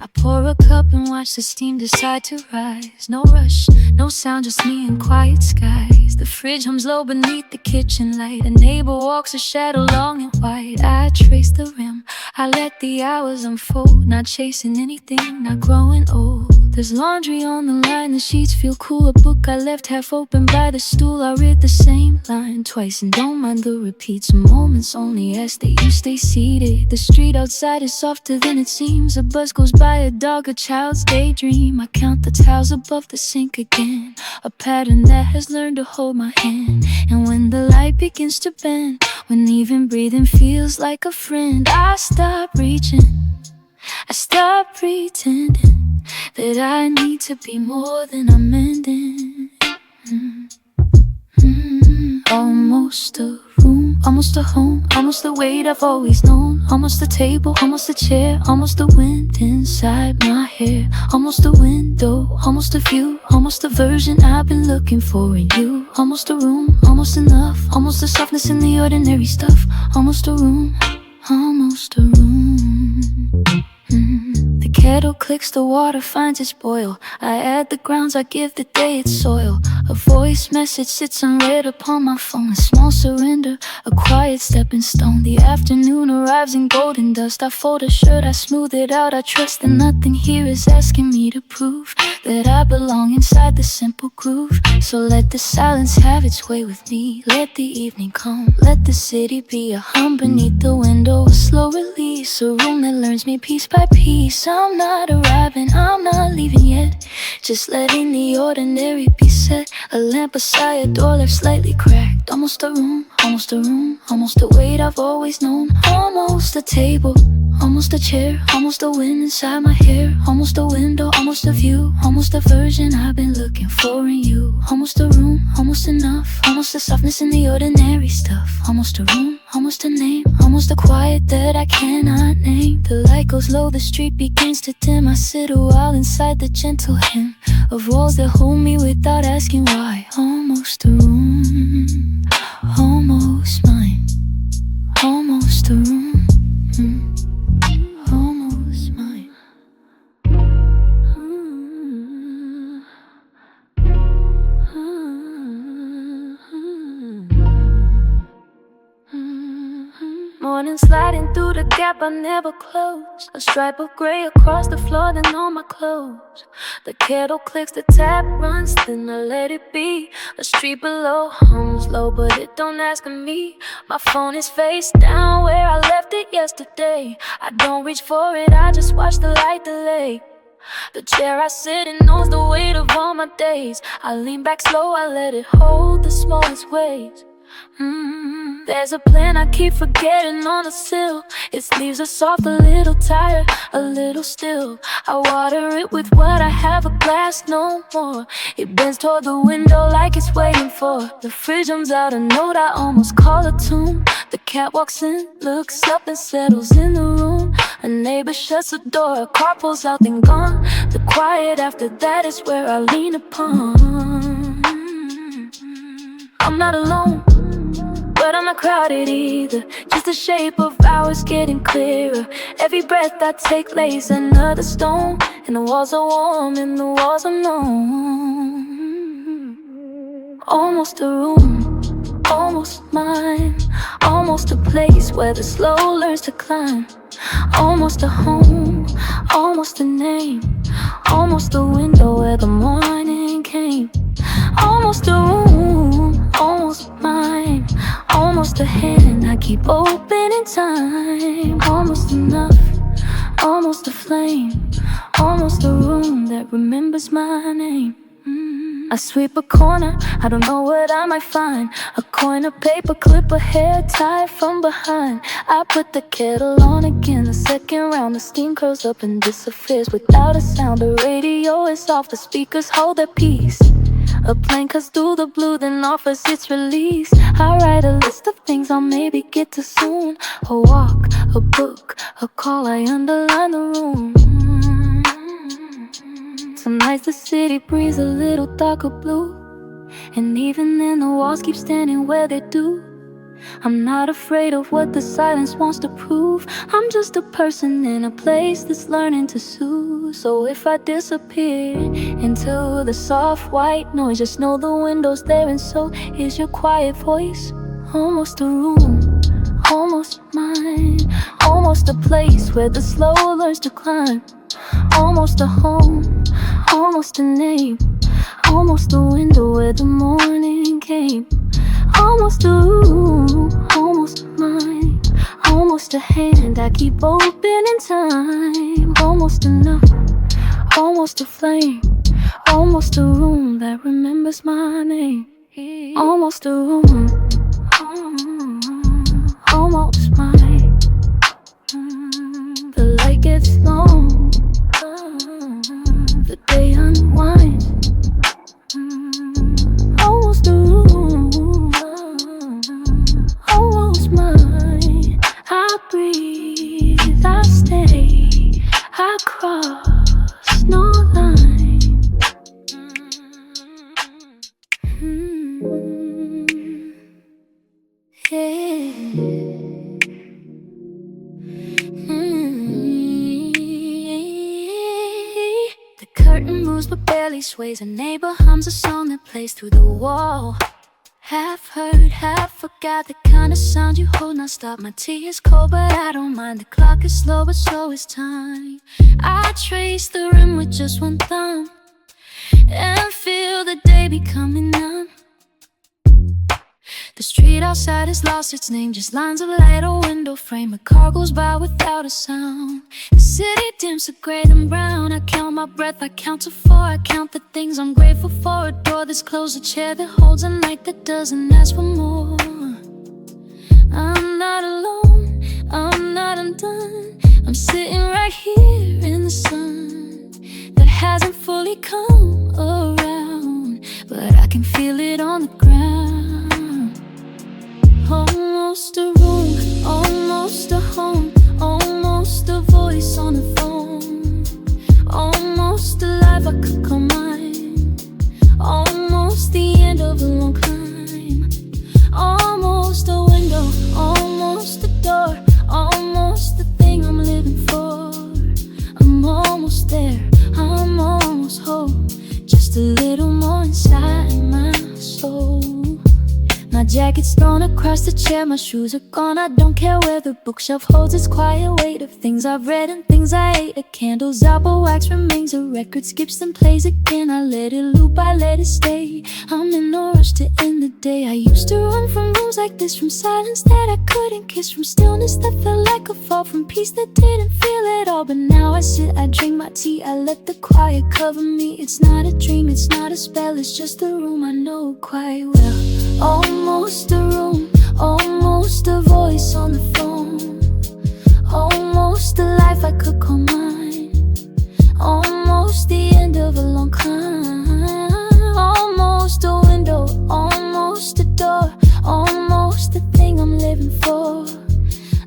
I pour a cup and watch the steam decide to rise. No rush, no sound, just me and quiet skies. The fridge hums low beneath the kitchen light. A neighbor walks a shadow long and wide. I trace the rim, I let the hours unfold. Not chasing anything, not growing old. There's laundry on the line, the sheets feel cool. A book I left half open by the stool. I read the same line twice and don't mind the repeats. Some moments only as you stay seated. The street outside is softer than it seems. A bus goes by, a dog, a child's daydream. I count the towels above the sink again. A pattern that has learned to hold my hand. And when the light begins to bend, when even breathing feels like a friend, I stop reaching, I stop pretending that I need to be more than I'm mending. Almost a room, almost a home, almost the weight I've always known. Almost a table, almost a chair, almost the wind inside my hair. Almost a window, almost a view, almost the version I've been looking for in you. Almost a room, almost enough, almost the softness in the ordinary stuff. Almost a room, almost a room. The kettle clicks, the water finds its boil. I add the grounds, I give the day its soil. A voice message sits unread upon my phone. A small surrender, a quiet stepping stone. The afternoon arrives in golden dust. I fold a shirt, I smooth it out. I trust that nothing here is asking me to prove that I belong inside the simple groove. So let the silence have its way with me. Let the evening come, let the city be a hum beneath the window. A slow release, a room that learns me piece by piece. I'm not arriving, I'm not leaving yet. Just letting the ordinary be set. A lamp beside a door left slightly cracked. Almost a room, almost a room, almost the weight I've always known. Almost a table, almost a chair, almost the wind inside my hair. Almost a window, almost a view, almost the version I've been looking for in you. Almost a room, almost enough, almost the softness in the ordinary stuff. Almost a room, almost a name, almost a quiet that I cannot name. The light goes low, the street begins to dim. I sit a while inside the gentle hymn of walls that hold me without asking why. Almost a room, almost mine. Almost a room, almost mine. Morning sliding through the gap I never closed. A stripe of gray across the floor, then on my clothes. The kettle clicks, the tap runs, then I let it be. The street below hums low, but it don't ask of me. My phone is face down where I left it yesterday. I don't reach for it, I just watch the light delay. The chair I sit in knows the weight of all my days. I lean back slow, I let it hold the smallest waves. There's a plan I keep forgetting on the sill. Its leaves are soft, a little tired, a little still. I water it with what I have, a glass no more. It bends toward the window like it's waiting for. The fridge hums out a note I almost call a tune. The cat walks in, looks up and settles in the room. A neighbor shuts the door, a car pulls out then gone. The quiet after that is where I lean upon. I'm not alone, but I'm not crowded either. Just the shape of hours getting clearer. Every breath I take lays another stone, and the walls are warm and the walls are known. Almost a room, almost mine. Almost a place where the slow learns to climb. Almost a home, almost a name. Almost a window where the morning came. Almost a room, almost mine. Almost a hand I keep open in time. Almost enough, almost a flame. Almost a room that remembers my name. I sweep a corner, I don't know what I might find. A coin, a paper clip, a hair tied from behind. I put the kettle on again, the second round. The steam curls up and disappears without a sound. The radio is off, the speakers hold their peace. A plane cuts through the blue, then offers its release. I write a list of things I'll maybe get to soon. A walk, a book, a call, I underline the room. Some nights the city breathes a little darker blue, and even then the walls keep standing where they do. I'm not afraid of what the silence wants to prove. I'm just a person in a place that's learning to soothe. So if I disappear into the soft white noise, just know the window's there, and so is your quiet voice. Almost a room, almost mine. Almost a place where the slow learns to climb. Almost a home, almost a name. Almost a window where the morning came. Almost a room, almost mine. Almost a hand I keep open in time. Almost enough, almost a flame. Almost a room that remembers my name. Almost a room, almost mine. The light gets long, the day unwinds. Almost a room, almost mine. I breathe, I stay, I cross no line. The curtain moves but barely sways. A neighbor hums a song that plays through the wall. Half heard, half forgot, the kind of sound you hold non-stop. My tea is cold but I don't mind. The clock is slow but so is time. I trace the rim with just one thumb and feel the day becoming numb. The street outside has lost its name, just lines of light, a window frame. A car goes by without a sound. The city dims to gray and brown. I count my breath, I count to 4. I count the things I'm grateful for. A door that's closed, a chair that holds a night that doesn't ask for more. I'm not alone, I'm not undone. I'm sitting right here in the sun that hasn't fully come around, but I can feel it on the ground. Almost a room, almost a home. Almost a voice on the phone. Almost a life I could call mine. Almost the end of a long climb. Almost a window, almost a door. Almost the thing I'm living for. I'm almost there, I'm almost home. Just a little more inside my soul. My jacket's thrown across the chair, my shoes are gone. I don't care where the bookshelf holds its quiet weight of things I've read and things I ate. A candle's out but wax remains. A record skips and plays again. I let it loop, I let it stay. I'm in no rush to end the day. I used to run from rooms like this, from silence that I couldn't kiss, from stillness that felt like a fall, from peace that didn't feel at all. But now I sit, I drink my tea, I let the quiet cover me. It's not a dream, it's not a spell, it's just a room I know quite well. Almost a room, almost a voice on the phone. Almost a life I could call mine. Almost the end of a long climb. Almost a window, almost a door. Almost the thing I'm living for.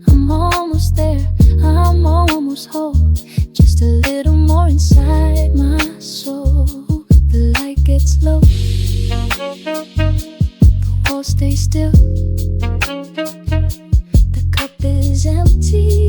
I'm almost there, I'm almost whole. Just a little more inside my soul. The light gets low, stay still. empty.